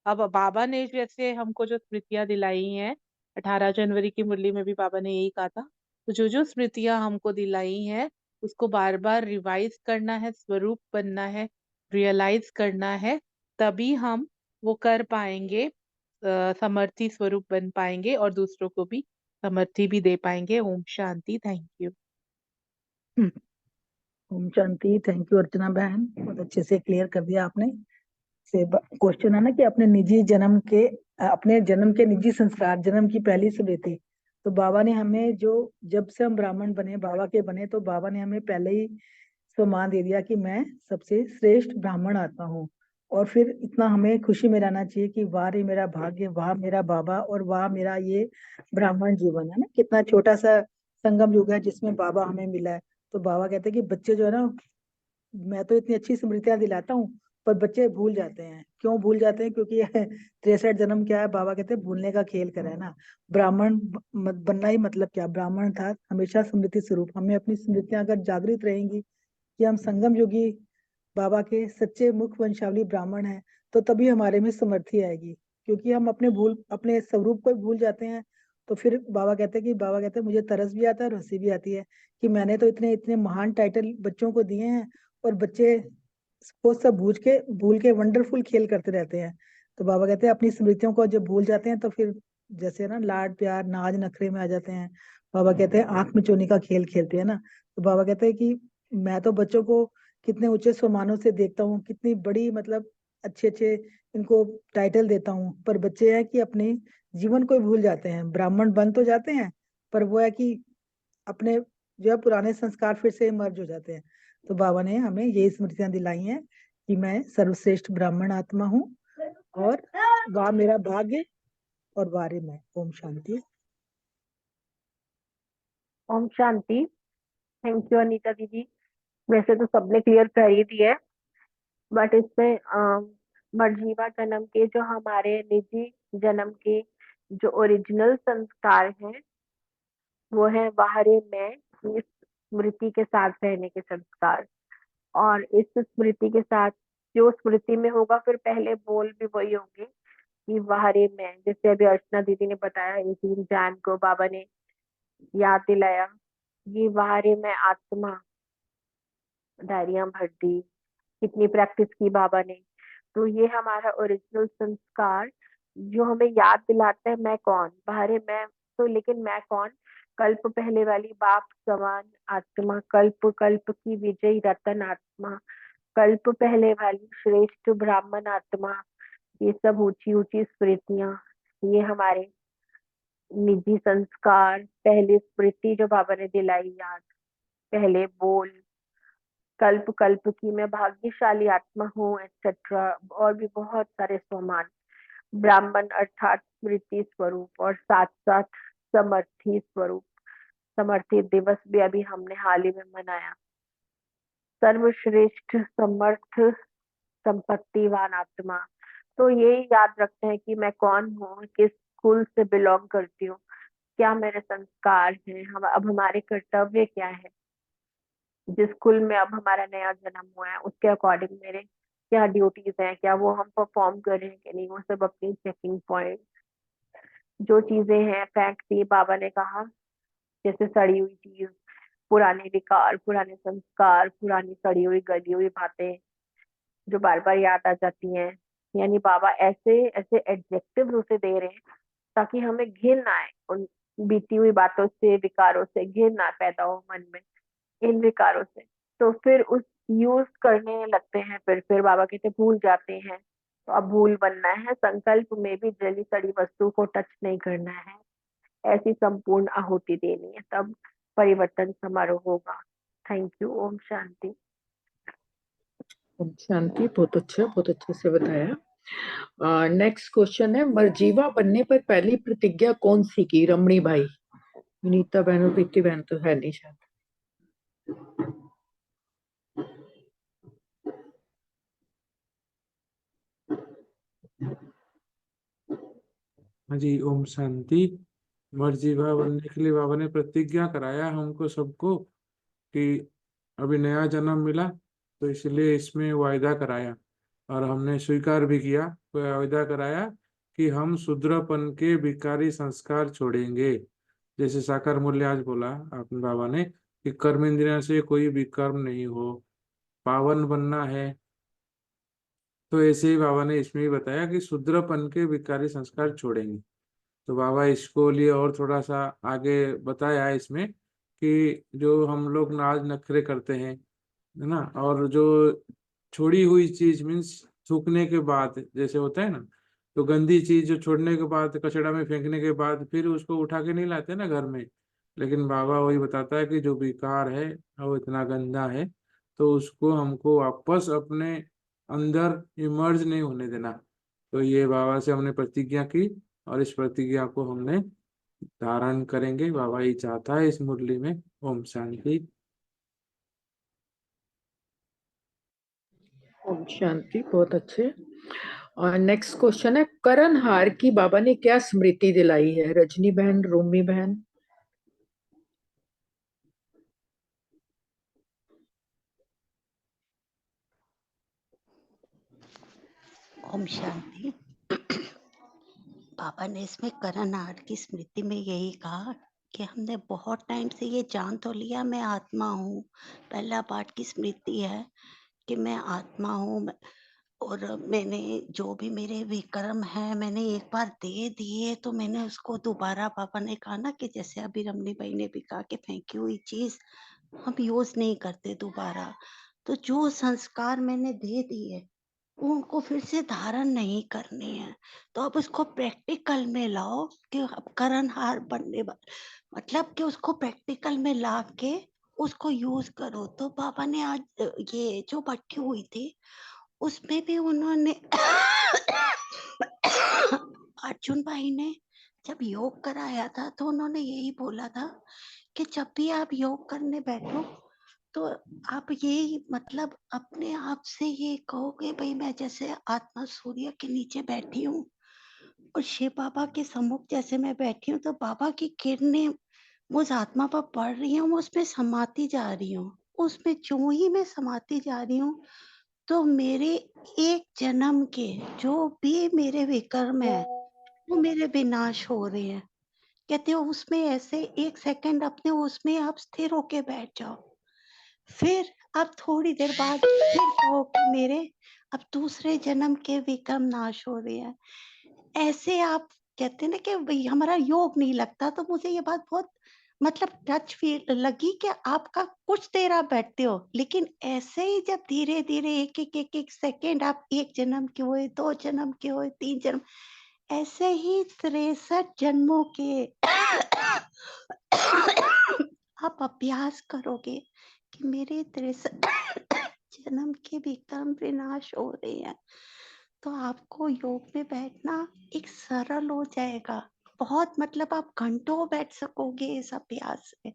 अब बाबा ने जैसे हमको जो स्मृतियां दिलाई हैं, 18 जनवरी की मुरली में भी बाबा ने यही कहा था। तो जो जो स्मृतियां हमको दिलाई हैं, उसको बार बार रिवाइज करना है, स्वरूप बनना है, रियलाइज करना है, तभी हम वो कर पाएंगे, समर्थी स्वरूप बन पाएंगे और दूसरों को भी समर्थी भी दे पाएंगे। ओम शांति। Thank you. ओम शांति। थैंक यू अर्चना बहन, बहुत अच्छे से क्लियर कर दिया आपने। से क्वेश्चन है ना कि अपने निजी जन्म के, अपने जन्म के निजी संस्कार, जन्म की पहली स्मृति। तो बाबा ने हमें जो, जब से हम ब्राह्मण बने, बाबा के बने, तो बाबा ने हमें पहले ही सम्मान दे दिया कि मैं सबसे श्रेष्ठ ब्राह्मण आत्मा हूँ। और फिर इतना हमें खुशी में रहना चाहिए कि वाह रे मेरा भाग्य, वाह मेरा बाबा, और वाह मेरा ये ब्राह्मण जीवन है ना। कितना छोटा सा संगम युग है जिसमें बाबा हमें मिला है। तो बाबा कहते हैं कि बच्चे जो है ना, मैं तो इतनी अच्छी स्मृतियां दिलाता हूँ, पर बच्चे भूल जाते हैं। क्यों भूल जाते हैं? क्योंकि 63 जन्म क्या है, बाबा कहते हैं भूलने का खेल करा है ना। ब्राह्मण बनना ही मतलब क्या? ब्राह्मण था हमेशा स्मृति स्वरूप। हमें अपनी स्मृतियां अगर जागृत रहेंगी कि हम संगम योगी बाबा के सच्चे मुख वंशावली ब्राह्मण हैं, तो तभी हमारे में समर्थी आएगी। क्योंकि हम अपने स्वरूप को भूल जाते हैं। तो फिर बाबा कहते हैं मुझे तरस भी आता है और हंसी भी आती है कि मैंने तो इतने इतने महान टाइटल बच्चों को दिए हैं, और बच्चे वो सब भूल के वंडरफुल खेल करते रहते हैं। तो बाबा कहते हैं अपनी स्मृतियों को जब भूल जाते हैं, तो फिर जैसे ना लाड प्यार नाज नखरे में आ जाते हैं। बाबा कहते हैं आंख मिचौनी का खेल खेलते हैं ना। तो बाबा कहते हैं कि मैं तो बच्चों को कितने ऊंचे सम्मानों से देखता हूँ, कितनी बड़ी मतलब अच्छे अच्छे इनको टाइटल देता हूँ, पर बच्चे हैं कि अपने जीवन को ही भूल जाते हैं। ब्राह्मण बन तो जाते हैं, पर वो है कि अपने जो है पुराने संस्कार फिर से मर्ज हो जाते हैं। तो बाबा ने हमें यही स्मृतियां दिलाई हैं कि मैं सर्वश्रेष्ठ ब्राह्मण आत्मा हूँ, और वाह मेरा भाग्य, और वारे मैं। ओम शांति। ओम शांति। थैंक यू अनीता दीदी। वैसे तो सबने क्लियर कर ही दिया है, बट इसमें मर्जीवा जन्म के जो हमारे निजी जन्म के जो ओरिजिनल संस्कार हैं वो है बाहरी में की स्मृति के साथ रहने के संस्कार। और इस स्मृति के साथ जो स्मृति में होगा फिर पहले बोल भी वही होंगे कि बाहरी में, जैसे अभी अर्चना दीदी ने बताया 18 जैन को बाबा ने याद दिलाया, ये बाहरी में आत्मा डायरियां भर दी, कितनी प्रैक्टिस की बाबा ने। तो ये हमारा ओरिजिनल संस्कार जो हमें याद दिलाता है मैं कौन, बाहरी मैं तो, लेकिन मैं कौन, कल्प पहले वाली बाप समान आत्मा, कल्प कल्प की विजयी रतन आत्मा, कल्प पहले वाली श्रेष्ठ ब्राह्मण आत्मा। ये सब ऊंची ऊंची स्मृतियां, ये हमारे निजी संस्कार, पहली स्मृति जो बाबा ने दिलाई याद, पहले बोल, कल्प कल्प की मैं भाग्यशाली आत्मा हूँ एक्सेट्रा, और भी बहुत सारे स्वमान, ब्राह्मण अर्थात स्मृति स्वरूप, और साथ साथ समर्थी स्वरूप। समर्थी दिवस भी अभी हमने हाल ही में मनाया। सर्वश्रेष्ठ समर्थ संपत्तिवान आत्मा। तो ये याद रखते हैं कि मैं कौन हूँ, किस स्कूल से बिलोंग करती हूँ, क्या मेरे संस्कार हैं, हम अब हमारे कर्तव्य क्या है, जिस स्कूल में अब हमारा नया जन्म हुआ है उसके अकॉर्डिंग मेरे क्या ड्यूटीज हैं, क्या वो हम परफॉर्म कर रहे हैं कि नहीं, वो सब अपनी चेकिंग पॉइंट। जो चीजें हैं फेंक दी, बाबा ने कहा जैसे सड़ी हुई चीज, पुराने विकार, पुराने संस्कार, पुरानी सड़ी हुई गली हुई बातें जो बार बार याद आ जाती हैं। यानी बाबा ऐसे ऐसे एडजेक्टिव उसे दे रहे हैं ताकि हमें घिन ना आए उन बीती हुई बातों से, विकारों से घिन ना पैदा हो मन में इन विकारों से। तो फिर उस यूज करने लगते हैं, फिर बाबा कहते भूल जाते हैं। तो अब भूल बनना है, संकल्प में भी जली सड़ी वस्तु को टच नहीं करना है, ऐसी संपूर्ण आहुति देनी है, तब परिवर्तन समारोह होगा। Thank you. ओम शांति। ओम शांति। बहुत अच्छा, बहुत अच्छे से बताया। नेक्स्ट क्वेश्चन है, मर्जीवा बनने पर पहली प्रतिज्ञा कौन सी की? रमणी भाई, विनीता बहन और प्रीति बहन तो है नहीं शायद। हाँ जी, ओम शांति। मर्जीवा बनने के लिए बाबा ने प्रतिज्ञा कराया हमको सबको कि अभी नया जन्म मिला तो इसलिए इसमें वायदा कराया, और हमने स्वीकार भी किया, वायदा कराया कि हम शूद्रपन के विकारी संस्कार छोड़ेंगे। जैसे साकार मूल्य आज बोला आपने बाबा ने कि कर्म इंद्रियों से कोई विकर्म नहीं हो, पावन बनना है। तो ऐसे ही बाबा ने इसमें भी बताया कि शूद्रपन के विकारी संस्कार छोड़ेंगे। तो बाबा इसको लिए और थोड़ा सा आगे बताया इसमें कि जो हम लोग नाज नखरे करते हैं, है ना, और जो छोड़ी हुई चीज मीन्स थूकने के बाद जैसे होता है ना, तो गंदी चीज जो छोड़ने के बाद कचड़ा में फेंकने के बाद फिर उसको उठा के नहीं लाते ना घर में, लेकिन बाबा वही बताता है कि जो विकार है वो इतना गंदा है तो उसको हमको वापस अपने अंदर इमर्ज नहीं होने देना। तो ये बाबा से हमने प्रतिज्ञा की और इस प्रतिज्ञा को हमने धारण करेंगे, बाबा ही चाहता है इस मुरली में। ओम शांति। ओम शांति। बहुत अच्छे। और नेक्स्ट क्वेश्चन है, करण हार की बाबा ने क्या स्मृति दिलाई है? रजनी बहन, रोमी बहन। ओम शांति। पापा ने इसमें करण हार की स्मृति में यही कहा कि हमने बहुत टाइम से ये जान तो लिया मैं आत्मा हूँ। पहला पाठ की स्मृति है कि मैं आत्मा हूँ, और मैंने जो भी मेरे विक्रम है मैंने एक बार दे दिए, तो मैंने उसको दोबारा, पापा ने कहा ना कि जैसे अभी रमनी भाई ने भी कहा कि फेंकी हुई चीज हम यूज नहीं करते दोबारा। तो जो संस्कार मैंने दे दिए उनको फिर से धारण नहीं करनी है, तो अब उसको प्रैक्टिकल में लाओ कि अब करण हार बनने मतलब कि उसको प्रैक्टिकल में ला के उसको यूज करो। तो पापा ने आज ये जो भट्टी हुई थी उसमें भी उन्होंने अर्जुन भाई ने जब योग कराया था तो उन्होंने यही बोला था कि जब भी आप योग करने बैठो तो आप ये मतलब अपने आप से ये कहोगे भाई मैं जैसे आत्मा सूर्य के नीचे बैठी हूँ और शिव बाबा के सम्मुख जैसे मैं बैठी हूँ, तो बाबा की किरणें उस आत्मा पर पड़ रही हूँ, उसमें समाती जा रही हूँ। उसमें जो ही मैं समाती जा रही हूँ, तो मेरे एक जन्म के जो भी मेरे विकर्म है वो मेरे विनाश हो रहे हैं। कहते हो उसमें ऐसे एक सेकंड अपने उसमें आप स्थिर होके बैठ जाओ, फिर अब थोड़ी देर बाद फिर कहो कि मेरे अब दूसरे जन्म के विक्रम नाश हो रहे हैं। ऐसे आप कहते हैं ना कि भाई हमारा योग नहीं लगता, तो मुझे ये बात बहुत मतलब टच फील लगी कि आपका कुछ देर आप बैठते हो, लेकिन ऐसे ही जब धीरे धीरे एक सेकेंड आप एक जन्म के हुए, 2 जन्म के हुए, 3 जन्म, ऐसे ही 63 जन्मों के आप अभ्यास करोगे कि मेरे 63 जन्म के विक्रम विनाश हो रहे हैं, तो आपको योग में बैठना एक सरल हो जाएगा। बहुत मतलब आप घंटों बैठ सकोगे इस अभ्यास से।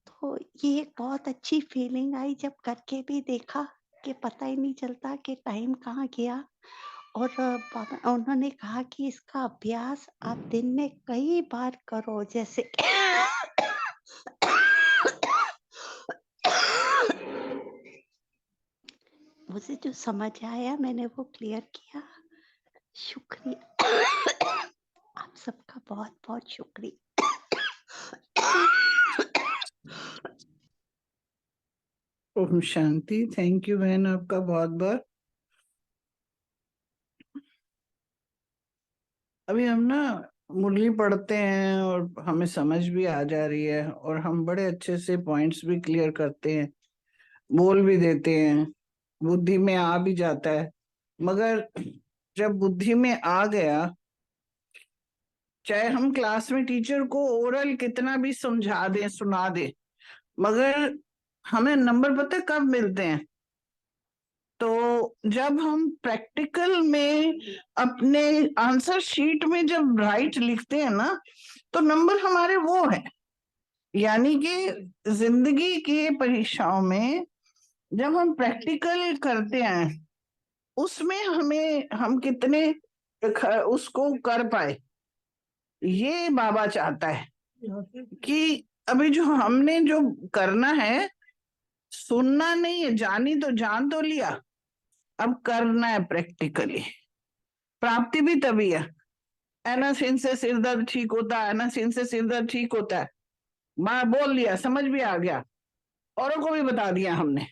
तो ये एक बहुत अच्छी फीलिंग आई जब करके भी देखा कि पता ही नहीं चलता कि टाइम कहाँ गया। और बाबा उन्होंने कहा कि इसका अभ्यास आप दिन में कई बार करो, जैसे मुझे जो समझ आया मैंने वो क्लियर किया। शुक्रिया। आप सबका बहुत बहुत शुक्रिया। ओम शांति। थैंक यू बहन आपका बहुत बहुत। अभी हम ना मुरली पढ़ते हैं और हमें समझ भी आ जा रही है और हम बड़े अच्छे से पॉइंट्स भी क्लियर करते हैं, बोल भी देते हैं, बुद्धि में आ भी जाता है। मगर जब बुद्धि में आ गया, चाहे हम क्लास में टीचर को ओरल कितना भी समझा दें, सुना दें, मगर हमें नंबर पता है कब मिलते हैं? तो जब हम प्रैक्टिकल में अपने आंसर शीट में जब राइट लिखते हैं ना, तो नंबर हमारे वो है। यानी कि जिंदगी की परीक्षाओं में जब हम प्रैक्टिकल करते हैं, उसमें हम कितने उसको कर पाए, ये बाबा चाहता है। कि अभी जो हमने जो करना है, सुनना नहीं है, जान तो लिया, अब करना है प्रैक्टिकली। प्राप्ति भी तभी है। एनासिन से सिर दर्द ठीक होता है, एनासिन से सिर दर्द ठीक होता है, माँ बोल लिया, समझ भी आ गया, औरों को भी बता दिया हमने,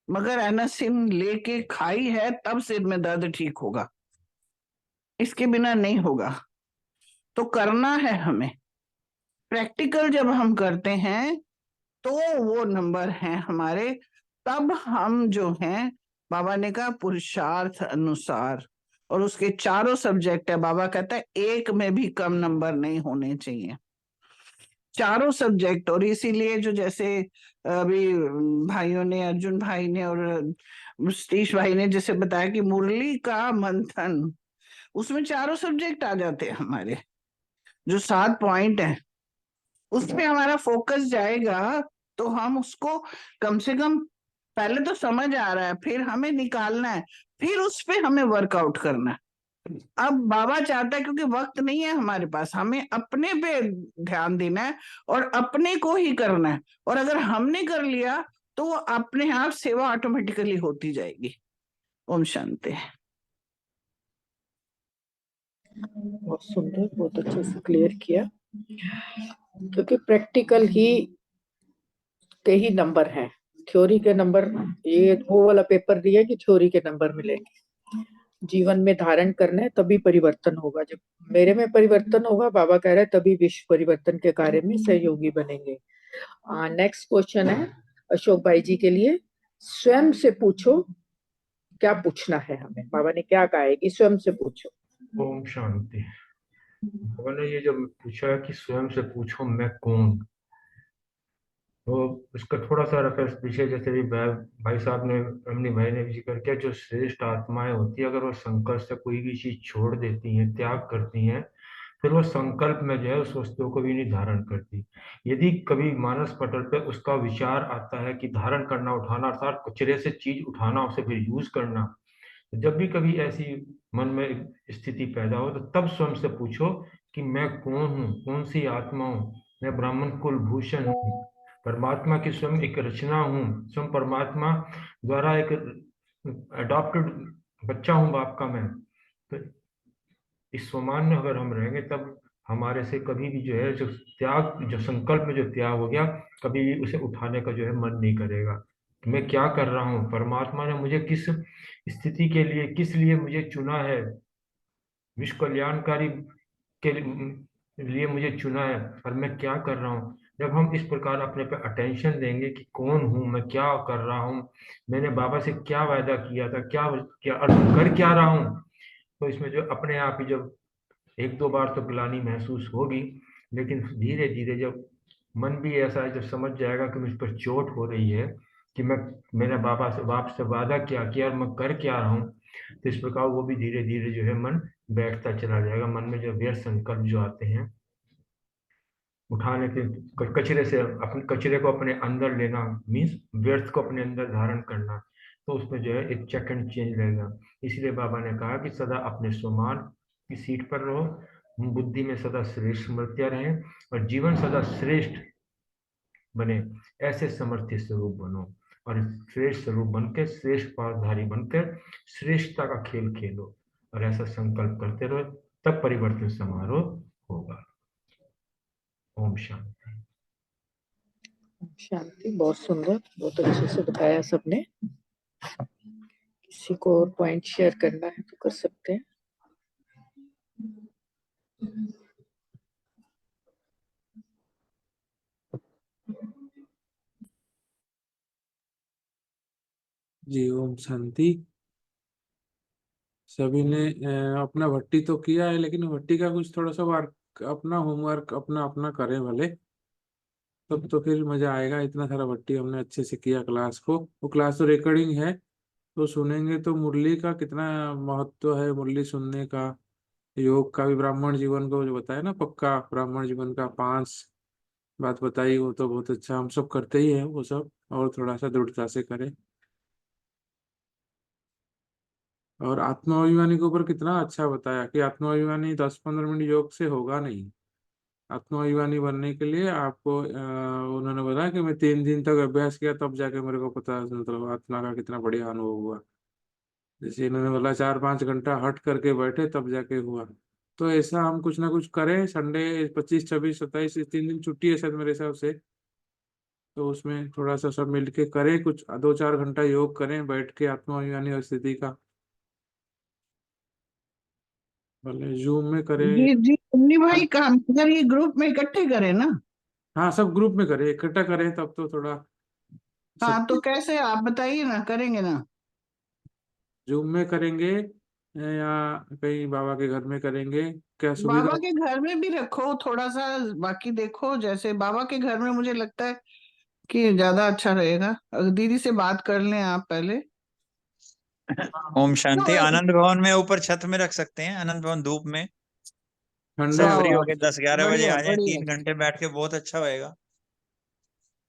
मगर एनासिन लेके खाई है तब सिर में दर्द ठीक होगा, इसके बिना नहीं होगा। तो करना है हमें प्रैक्टिकल। जब हम करते हैं तो वो नंबर हैं हमारे, तब हम जो हैं, बाबा ने कहा पुरुषार्थ अनुसार, और उसके चारों सब्जेक्ट है। बाबा कहता है एक में भी कम नंबर नहीं होने चाहिए, चारों सब्जेक्ट। और इसीलिए जो जैसे अभी भाइयों ने, अर्जुन भाई ने और सतीश भाई ने जैसे बताया कि मुरली का मंथन, उसमें चारों सब्जेक्ट आ जाते हैं हमारे, जो 7 पॉइंट है उसमें हमारा फोकस जाएगा, तो हम उसको कम से कम पहले तो समझ आ रहा है, फिर हमें निकालना है, फिर उस पे हमें वर्कआउट करना है। अब बाबा चाहता है, क्योंकि वक्त नहीं है हमारे पास, हमें अपने पे ध्यान देना है और अपने को ही करना है। और अगर हमने कर लिया तो वो अपने आप सेवा ऑटोमेटिकली होती जाएगी। ओम शांति। बहुत सुंदर, बहुत अच्छे से क्लियर किया। क्योंकि प्रैक्टिकल ही के ही नंबर हैं, थ्योरी के नंबर, ये वो वाला पेपर दिया कि थ्योरी के नंबर मिलेंगे। जीवन में धारण करना है तभी परिवर्तन होगा। जब मेरे में परिवर्तन होगा, बाबा कह रहे हैं, तभी विश्व परिवर्तन के कार्य में सहयोगी बनेंगे। नेक्स्ट क्वेश्चन है अशोक भाई जी के लिए। स्वयं से पूछो क्या पूछना है हमें। बाबा ने क्या कहा है कि स्वयं से पूछो। ओम शांति। बाबा ने ये जब पूछा है कि स्वयं से पूछो मैं कौन, तो उसका थोड़ा सा रेफरेंस पीछे, जैसे भी भाई साहब ने, अमनी भाई ने भी जिक्र किया, जो श्रेष्ठ आत्माएं होती है, अगर वो संकल्प से कोई भी चीज छोड़ देती हैं, त्याग करती हैं, फिर वो संकल्प में जो है उस वस्तु को भी नहीं धारण करती। यदि कभी मानस पटल पे उसका विचार आता है कि धारण करना, उठाना, अर्थात कचरे से चीज उठाना, उसे फिर यूज करना, तो जब भी कभी ऐसी मन में स्थिति पैदा हो तो तब स्वयं से पूछो कि मैं कौन हूँ, कौन सी आत्मा हूँ, मैं ब्राह्मण कुल भूषण हूँ, परमात्मा की स्वयं एक रचना हूँ, स्वयं परमात्मा द्वारा एक अडॉप्टेड बच्चा हूँ बाप का मैं। तो इस स्वमान में अगर हम रहेंगे तब हमारे से कभी भी जो है जो त्याग, जो संकल्प में जो त्याग हो गया, कभी भी उसे उठाने का जो है मन नहीं करेगा। तो मैं क्या कर रहा हूँ, परमात्मा ने मुझे किस स्थिति के लिए, किस लिए मुझे चुना है, विश्व कल्याणकारी के लिए मुझे चुना है, और मैं क्या कर रहा हूँ। जब हम इस प्रकार अपने पे अटेंशन देंगे कि कौन हूँ मैं, क्या कर रहा हूँ, मैंने बाबा से क्या वायदा किया था, क्या क्या और कर क्या रहा हूँ, तो इसमें जो अपने आप ही जब एक दो बार तो ग्लानि महसूस होगी, लेकिन धीरे धीरे जब मन भी ऐसा है, जब समझ जाएगा कि मुझ पर चोट हो रही है, कि मैंने बाप से वादा क्या किया और मैं कर क्या रहा हूँ, तो इस प्रकार वो भी धीरे धीरे जो है मन बैठता चला जाएगा। मन में जो व्यर्थ संकल्प जो आते हैं उठाने के, कचरे से अपने कचरे को अपने अंदर लेना, मीन्स व्यर्थ को अपने अंदर धारण करना, तो उसमें जो है एक चेक एंड चेंज रहेगा। इसलिए बाबा ने कहा कि सदा अपने स्वमान की सीट पर रहो, बुद्धि में सदा श्रेष्ठ स्मृतियां रहें, और जीवन सदा श्रेष्ठ बने, ऐसे समर्थ्य स्वरूप बनो, और श्रेष्ठ स्वरूप बनकर, श्रेष्ठ पावधारी बनकर श्रेष्ठता का खेल खेलो, और ऐसा संकल्प करते रहो, तब परिवर्तन समारोह होगा। ओम शांति। शांति। बहुत सुंदर, बहुत अच्छे से बताया सबने। किसी को और पॉइंट शेयर करना है तो कर सकते हैं। जी ओम शांति। सभी ने अपना भट्टी तो किया है, लेकिन भट्टी का कुछ थोड़ा सा वर्क, अपना होमवर्क अपना अपना करें भले, तब तो फिर मजा आएगा। इतना सारा भट्टी हमने अच्छे से किया क्लास को, वो क्लास तो रिकॉर्डिंग है, तो सुनेंगे तो मुरली का कितना महत्व है, मुरली सुनने का। योग का भी ब्राह्मण जीवन को जो बताया ना, पक्का ब्राह्मण जीवन का 5 बात बताई, वो तो बहुत अच्छा, हम सब करते ही है वो सब, और थोड़ा सा दृढ़ता से करें। और आत्माभिमानी के ऊपर कितना अच्छा बताया कि आत्माभिमानी 10-15 मिनट योग से होगा नहीं। आत्माभिमानी बनने के लिए आपको उन्होंने बताया कि मैं 3 दिन तक अभ्यास किया, तब जाके मेरे को पता, मतलब आत्मा का कितना बढ़िया अनुभव हुआ। जैसे इन्होंने बोला 4-5 घंटा हट करके बैठे तब जाके हुआ। तो ऐसा हम कुछ ना कुछ करें। संडे 25, 26, 27 3 दिन छुट्टी है शायद मेरे हिसाब से, तो उसमें थोड़ा सा सब मिलके करें, कुछ 2-4 घंटा योग करें बैठ के आत्माभिमानी स्थिति का, भले जूम में करें। जी जी मुन्नी भाई, काम अगर ये ग्रुप में इकट्ठे करें ना। हाँ सब ग्रुप में करें, इकट्ठा करें, तब तो थोड़ा हाँ तो सब कैसे आप बताइए ना, करेंगे ना? जूम में करेंगे या कहीं बाबा के घर में करेंगे, क्या बाबा सुविधा? के घर में भी रखो थोड़ा सा, बाकी देखो। जैसे बाबा के घर में मुझे लगता है कि ज्यादा अच्छा रहेगा। अगर दीदी से बात कर लें आप पहले। ओम शांति। तो आनंद भवन में ऊपर छत में रख सकते हैं, आनंद भवन धूप में। ठंडे सब वाह फ्री वाह, होके 10-11 बजे बढ़िया आ जाए, बढ़िया। 3 घंटे बैठ के, बहुत अच्छा होएगा।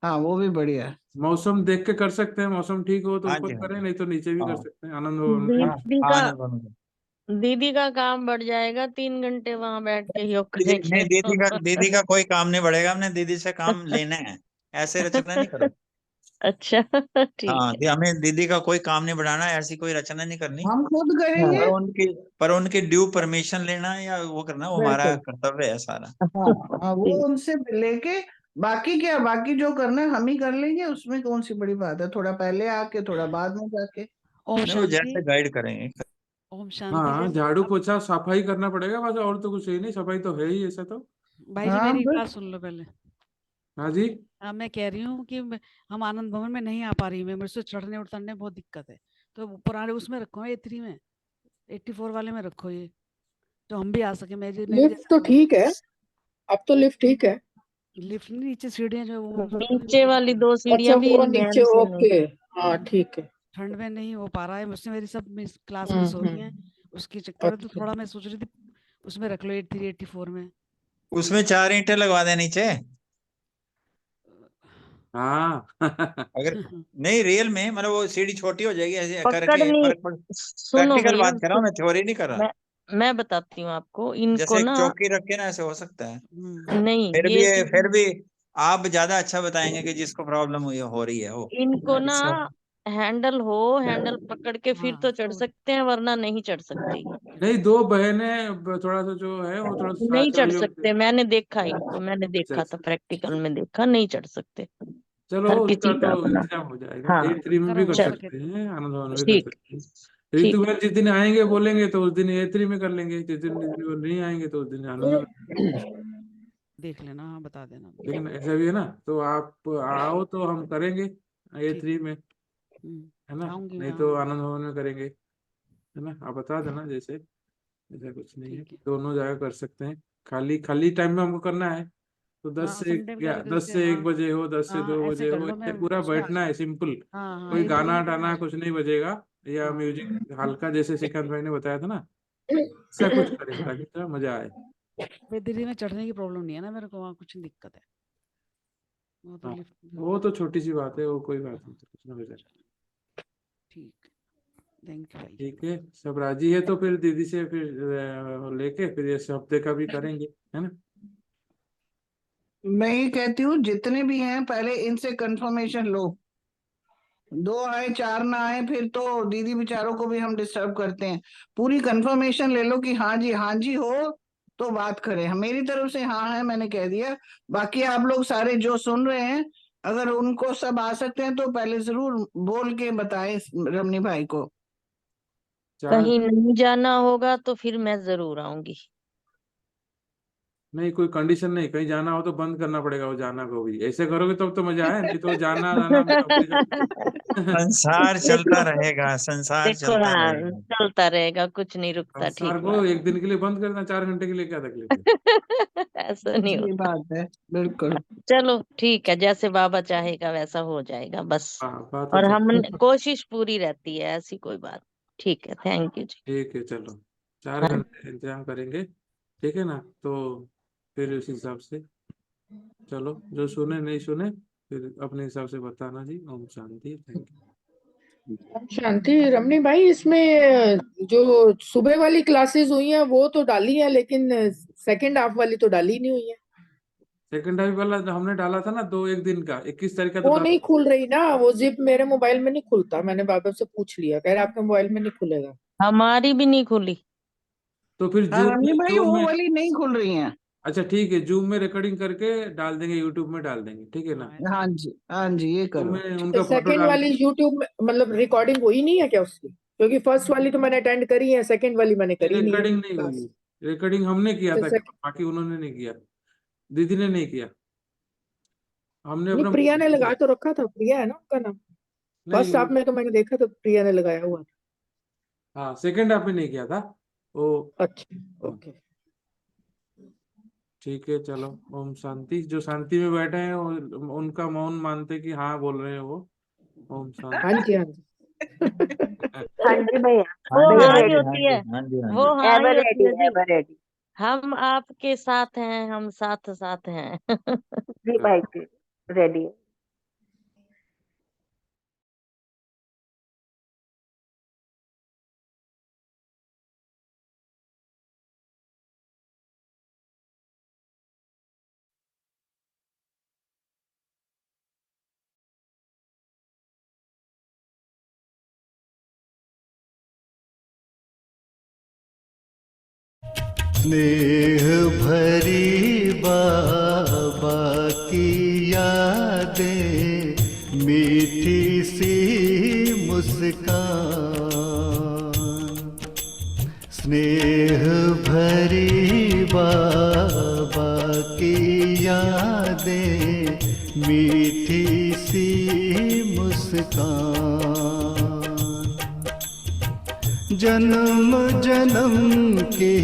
हाँ वो भी बढ़िया है। मौसम देख के कर सकते हैं, मौसम ठीक हो तो हाँ ऊपर जी, हाँ करें, जी। नहीं तो नीचे भी कर हाँ सकते हैं आनंद भवन में। हाँ, दीदी का आनंद भवन में। दीदी का काम बढ़ जाएगा, 3 घंटे वहां बैठ के योग नहीं, करेंगे तो। दीदी का कोई काम नहीं बढ़ेगा, हमने दीदी से काम लेना है, ऐसे रचना नहीं करो। अच्छा ठीक हाँ, है। हमें दीदी का कोई काम नहीं बढ़ाना, ऐसी कोई रचना नहीं करनी। हम खुद हाँ करेंगे। पर उनकी ड्यू परमिशन लेना या वो करना, वो हमारा बिल्कुल। कर्तव्य है सारा। हाँ हाँ, वो ठीक। उनसे लेके बाकी क्या, बाकी जो करना है हम ही कर लेंगे, उसमें कौन सी बड़ी बात है। थोड़ा पहले आके थोड़ा बाद में जाके। ओम नहीं, वो शांति। जैसे गाइड करेंगे। ओम शांति। हाँ जैसे झाड़ू अब पोछा सफाई करना पड़ेगा बस, और तो कुछ है नहीं, सफाई तो है ही ऐसा तो। भाई जी हाँ मेरी बस। बात सुन लो पहले। हाँ जी। मैं कह रही हूँ कि हम आनंद भवन में नहीं आ पा रही, मैं, मेरे से चढ़ने उतरने में बहुत दिक्कत है, तो पुराने उसमें रखो, A3 में, 84 वाले में रखो ये, तो हम भी आ सके। मेरी मेरी लिफ्ट तो ठीक है, अब तो लिफ्ट ठीक है। लिफ्ट नीचे सीढ़ियाँ जो वो नीचे वाली 2 अच्छा सीढ़ियां भी वो नीचे, ध्यान से नहीं। ओके, हाँ ठीक है। ठंड में नहीं हो पा रहा है मुझसे, मेरी सब क्लास मिस हो रही है, उसके चक्कर में तो अच्छा थोड़ा मैं सोच रही थी उसमें रख लो 8384 में। उसमें 4 ईंटें लगवा दे नीचे। हाँ अगर नहीं रियल में मतलब वो सीढ़ी छोटी हो जाएगी ऐसे करके पकड़नी, फर्क पड़। सुनो प्रैक्टिकल भैया, बात कर रहा हूँ मैं, थ्योरी नहीं कर रहा। मैं बताती हूँ आपको, इनको जैसे एक ना चौकी रख के ना ऐसे हो सकता है। नहीं, फिर भी आप ज्यादा अच्छा बताएंगे कि जिसको प्रॉब्लम हुई हो रही है वो। इनको ना अच्छा। हैंडल पकड़ के फिर तो चढ़ सकते हैं, वरना नहीं चढ़ सकते। नहीं, 2 बहनें थोड़ा सा जो है वो थोड़ा सा नहीं चढ़ सहयोग सकते, मैंने देखा इनको, मैंने अच्छा, देखा था, प्रैक्टिकल में देखा, नहीं चढ़ सकते। चलो हर उसका किसी का तो अपना। इंतजाम हो जाएगा। हाँ 83 में भी करो कर करो चल, सकते हैं, आनंद भवन में कर ठीक, सकते हैं। ठीक। ऋतु बहन जिस दिन आएंगे बोलेंगे तो उस दिन 83 में कर लेंगे, जिस दिन वो नहीं आएंगे तो उस दिन आनंद में। देख लेना, हाँ बता देना। लेकिन ऐसा भी है ना, तो आप आओ तो हम करेंगे ठीक। A3 में, है ना, आऊंगी नहीं मैं, तो हाँ। आनंद भवन में करेंगे, है ना। आप बता देना जैसे, ऐसा कुछ नहीं है, ठीक है। दोनों जगह कर सकते हैं। खाली खाली टाइम में हमको करना है तो 10 हाँ से संडे में कर 10 जैसे, से 1 हाँ बजे हो, 10 से हाँ 2 ऐसे बजे कर हो, लो, मैं इससे पूरा उसमें आ बैठना है, जाऊँ। सिंपल। हाँ हाँ कोई गाना 83 में मैं टाना आ कुछ जाऊँ। नहीं बजेगा, या हाँ म्यूजिक हल्का, जैसे श्रीकांत भाई ने बताया था ना, ऐसा कुछ करें ताकि थोड़ा मजा आए। दिल्ली में चढ़ने की प्रॉब्लम नहीं है ना मेरे को, वहाँ कुछ दिक्कत है, वो तो हाँ, लिफ्ट। वो तो छोटी सी बात है, वो कोई बात नहीं, तो कुछ ना हो जाए। ठीक, थैंक यू भाई। ठीक है, सब राजी है तो फिर दीदी से फिर लेके फिर इस हफ्ते का भी करेंगे, है ना। मैं ये कहती हूँ जितने भी हैं पहले इनसे कंफर्मेशन लो, 2 आए 4 ना आए फिर तो दीदी बेचारों को भी हम डिस्टर्ब करते हैं। पूरी कंफर्मेशन ले लो कि हाँ जी हो तो बात करें। मेरी तरफ से हाँ है, मैंने कह दिया। बाकी आप लोग सारे जो सुन रहे हैं, अगर उनको सब आ सकते हैं तो पहले जरूर बोल के बताएं रमनी भाई को। कहीं नहीं जाना होगा तो फिर मैं जरूर आऊंगी। नहीं, कोई कंडीशन नहीं, कहीं जाना हो तो बंद करना पड़ेगा वो जाना को भी, ऐसे करोगे तब तो मजा आए, नहीं तो जाना जाना में तो अपनी संसार चलता रहेगा, संसार देखो चलता हाँ, रहेगा। चलता रहेगा, कुछ नहीं रुकता, संसार ठीक को बात। 1 दिन के लिए बंद करना, 4 घंटे के लिए क्या तकलीफ है। ऐसा नहीं ये होता। बात है, बिल्कुल। चलो ठीक है, जैसे बाबा चाहेगा वैसा हो जाएगा बस। हाँ, बात तो और ठीक हम है। कोशिश पूरी रहती है, ऐसी कोई बात। ठीक है, थैंक यू जी। ठीक है, चलो 4 हाँ, घंटे इंतजाम करेंगे, ठीक है ना। तो फिर उस हिसाब से चलो, जो सुने नहीं सुने फिर अपने हिसाब से बताना जी। ओम शांति, थैंक यू। शांति। रमनी भाई, इसमें जो सुबह वाली क्लासेस हुई हैं वो तो डाली हैं, लेकिन सेकंड हाफ वाली तो डाली नहीं हुई है। सेकंड टाइम वाला जो हमने डाला था ना, 1 दिन का 21 तारीख का तो वो डाला। नहीं खुल रही ना, वो जिप मेरे मोबाइल में नहीं खुलता। मैंने बाबा से पूछ लिया, कह रहे आपके मोबाइल में नहीं खुलेगा। हमारी भी नहीं खुली। तो फिर हाँ रमनी भाई जूम वो में, वाली नहीं खुल रही हैं। अच्छा ठीक है, जूम में रिकॉर्डिंग करके डाल देंगे, यूट्यूब में डाल देंगे, ठीक है ना। हाँ जी ये जूम करो। में उनका फोटो सेकंड डाल वाली यूट्यूब में मतलब रिकॉर्डिंग हुई नहीं है क्या उसकी? क्योंकि फर्स्ट वाली तो मैंने अटेंड करी है, सेकंड वाली मैंने करी नहीं है रिकॉर्डिंग नहीं क्लास। हुई, रिकॉर्डिंग हमने किया अच्छा, था, बाकी उन्होंने नहीं किया, दीदी ने नहीं किया, हमने नहीं अपना प्रिया ने लगा तो रखा था, प्रिया है ना उनका नाम। फर्स्ट नहीं। हाफ में तो मैंने देखा तो प्रिया ने लगाया हुआ था। हाँ, सेकंड हाफ में नहीं किया था वो। अच्छा, हाँ, ओके। ठीक है, चलो ओम शांति। जो शांति में बैठे हैं उनका मौन मानते कि हाँ बोल रहे हैं वो। ओम हाँ शांति। जी, हाँ जी। हाँ जी भैया, वो हाँ जी, एवर हाँ हाँ ही जी, रेडी, हाँ होती जी, है, हाँ जी, हाँ वो जी। हाँ ही एवर होती रेडी, है जी। Ever ready. हम आपके साथ हैं, हम साथ साथ हैं। जी भाई जी, रेडी। स्नेह भरी बाबा की यादें, मीठी सी मुस्कान। स्नेह भरी बाबा की यादें, मीठी सी मुस्कान। जन्म जन्म की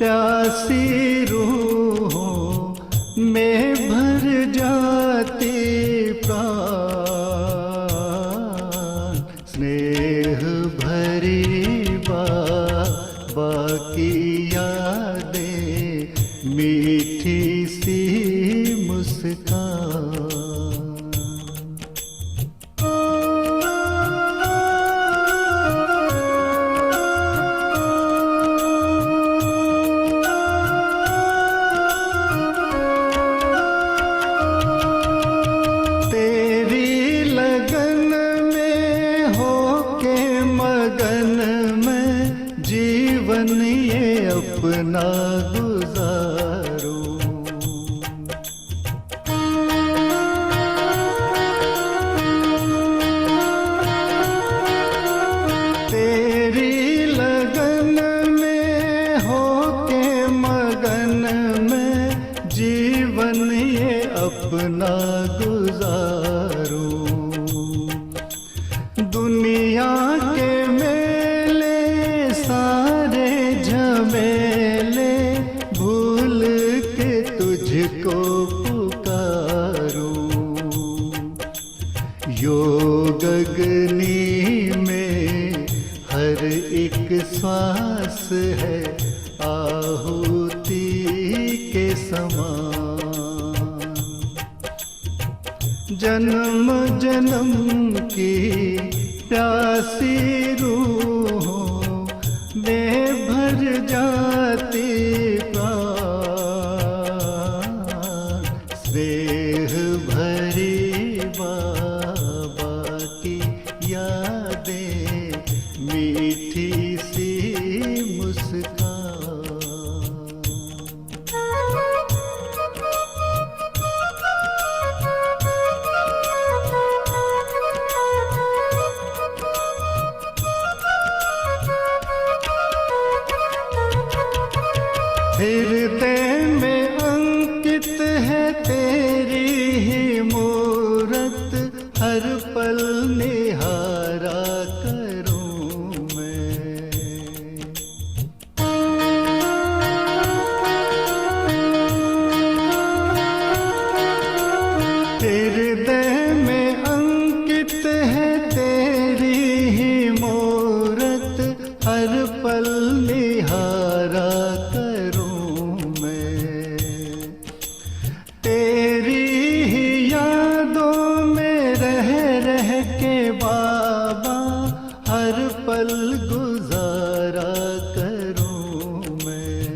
प्यासी रूहों में भर जाती प्राण। स्नेह भरी बाबा की याद अपना गुजारूं। तेरी लगन में होके मगन में जीवन ये अपना गुजारूं। दुनिया के मेले सारे झमेले भूल के तुझको पुकारूं। योग अग्नि में हर एक श्वास है आहुति के समान। जन्म जन्म की प्यासी रूहों में भर जाती प्राण। स्नेह भरी बाबा की यादें मीठी सी मुस्कान। हृदय में अंकित है तेरी ही मूरत, हर पल निहारा करूं मैं। हृदय में अंकित है तेरी ही मूरत, हर पल निहारा पल गुजारा करूं मैं।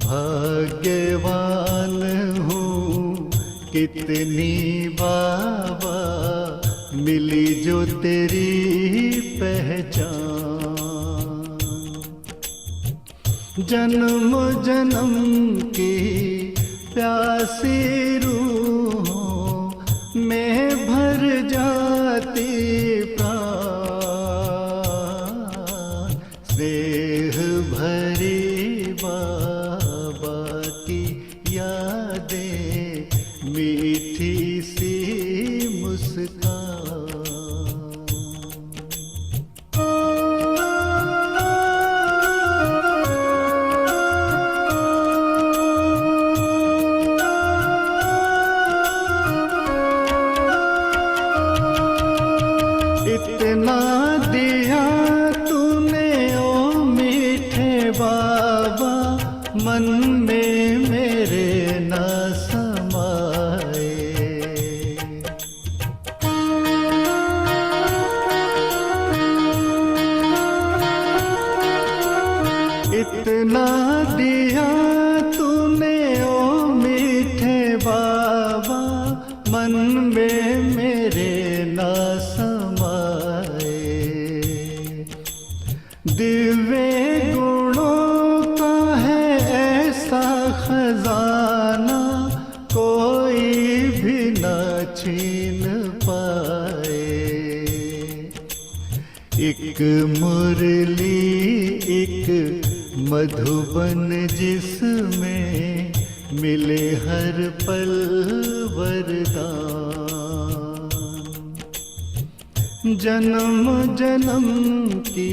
भाग्यवान हूँ कितनी बाबा मिली जो तेरी पहचान। जन्म जन्म की प्यासी रूहों में भर जाती स्नेह भरी बाबा की यादें मीठी सी मुस्कान। इतना दिया बाबा मन में मेरे न समाए। इतना दिया तूने ओ मीठे बाबा मन में मेरे न समाए। दिव्य खजाना कोई भी न छीन पाए। एक मुरली एक मधुबन जिसमें मिले हर पल वरदान। जन्म जन्म की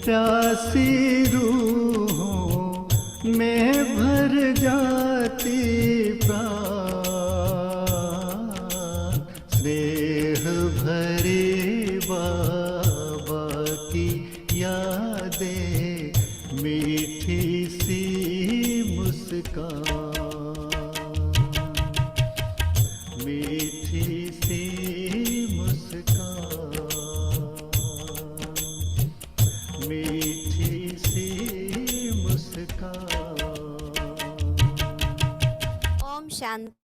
प्यासी रूहों में भर जाती प्राण। स्नेह भरी बाबा की यादें मीठी सी मुस्कान। मीठी सी मुस्कान। मीठी सी मुस्कान। ओम शांति।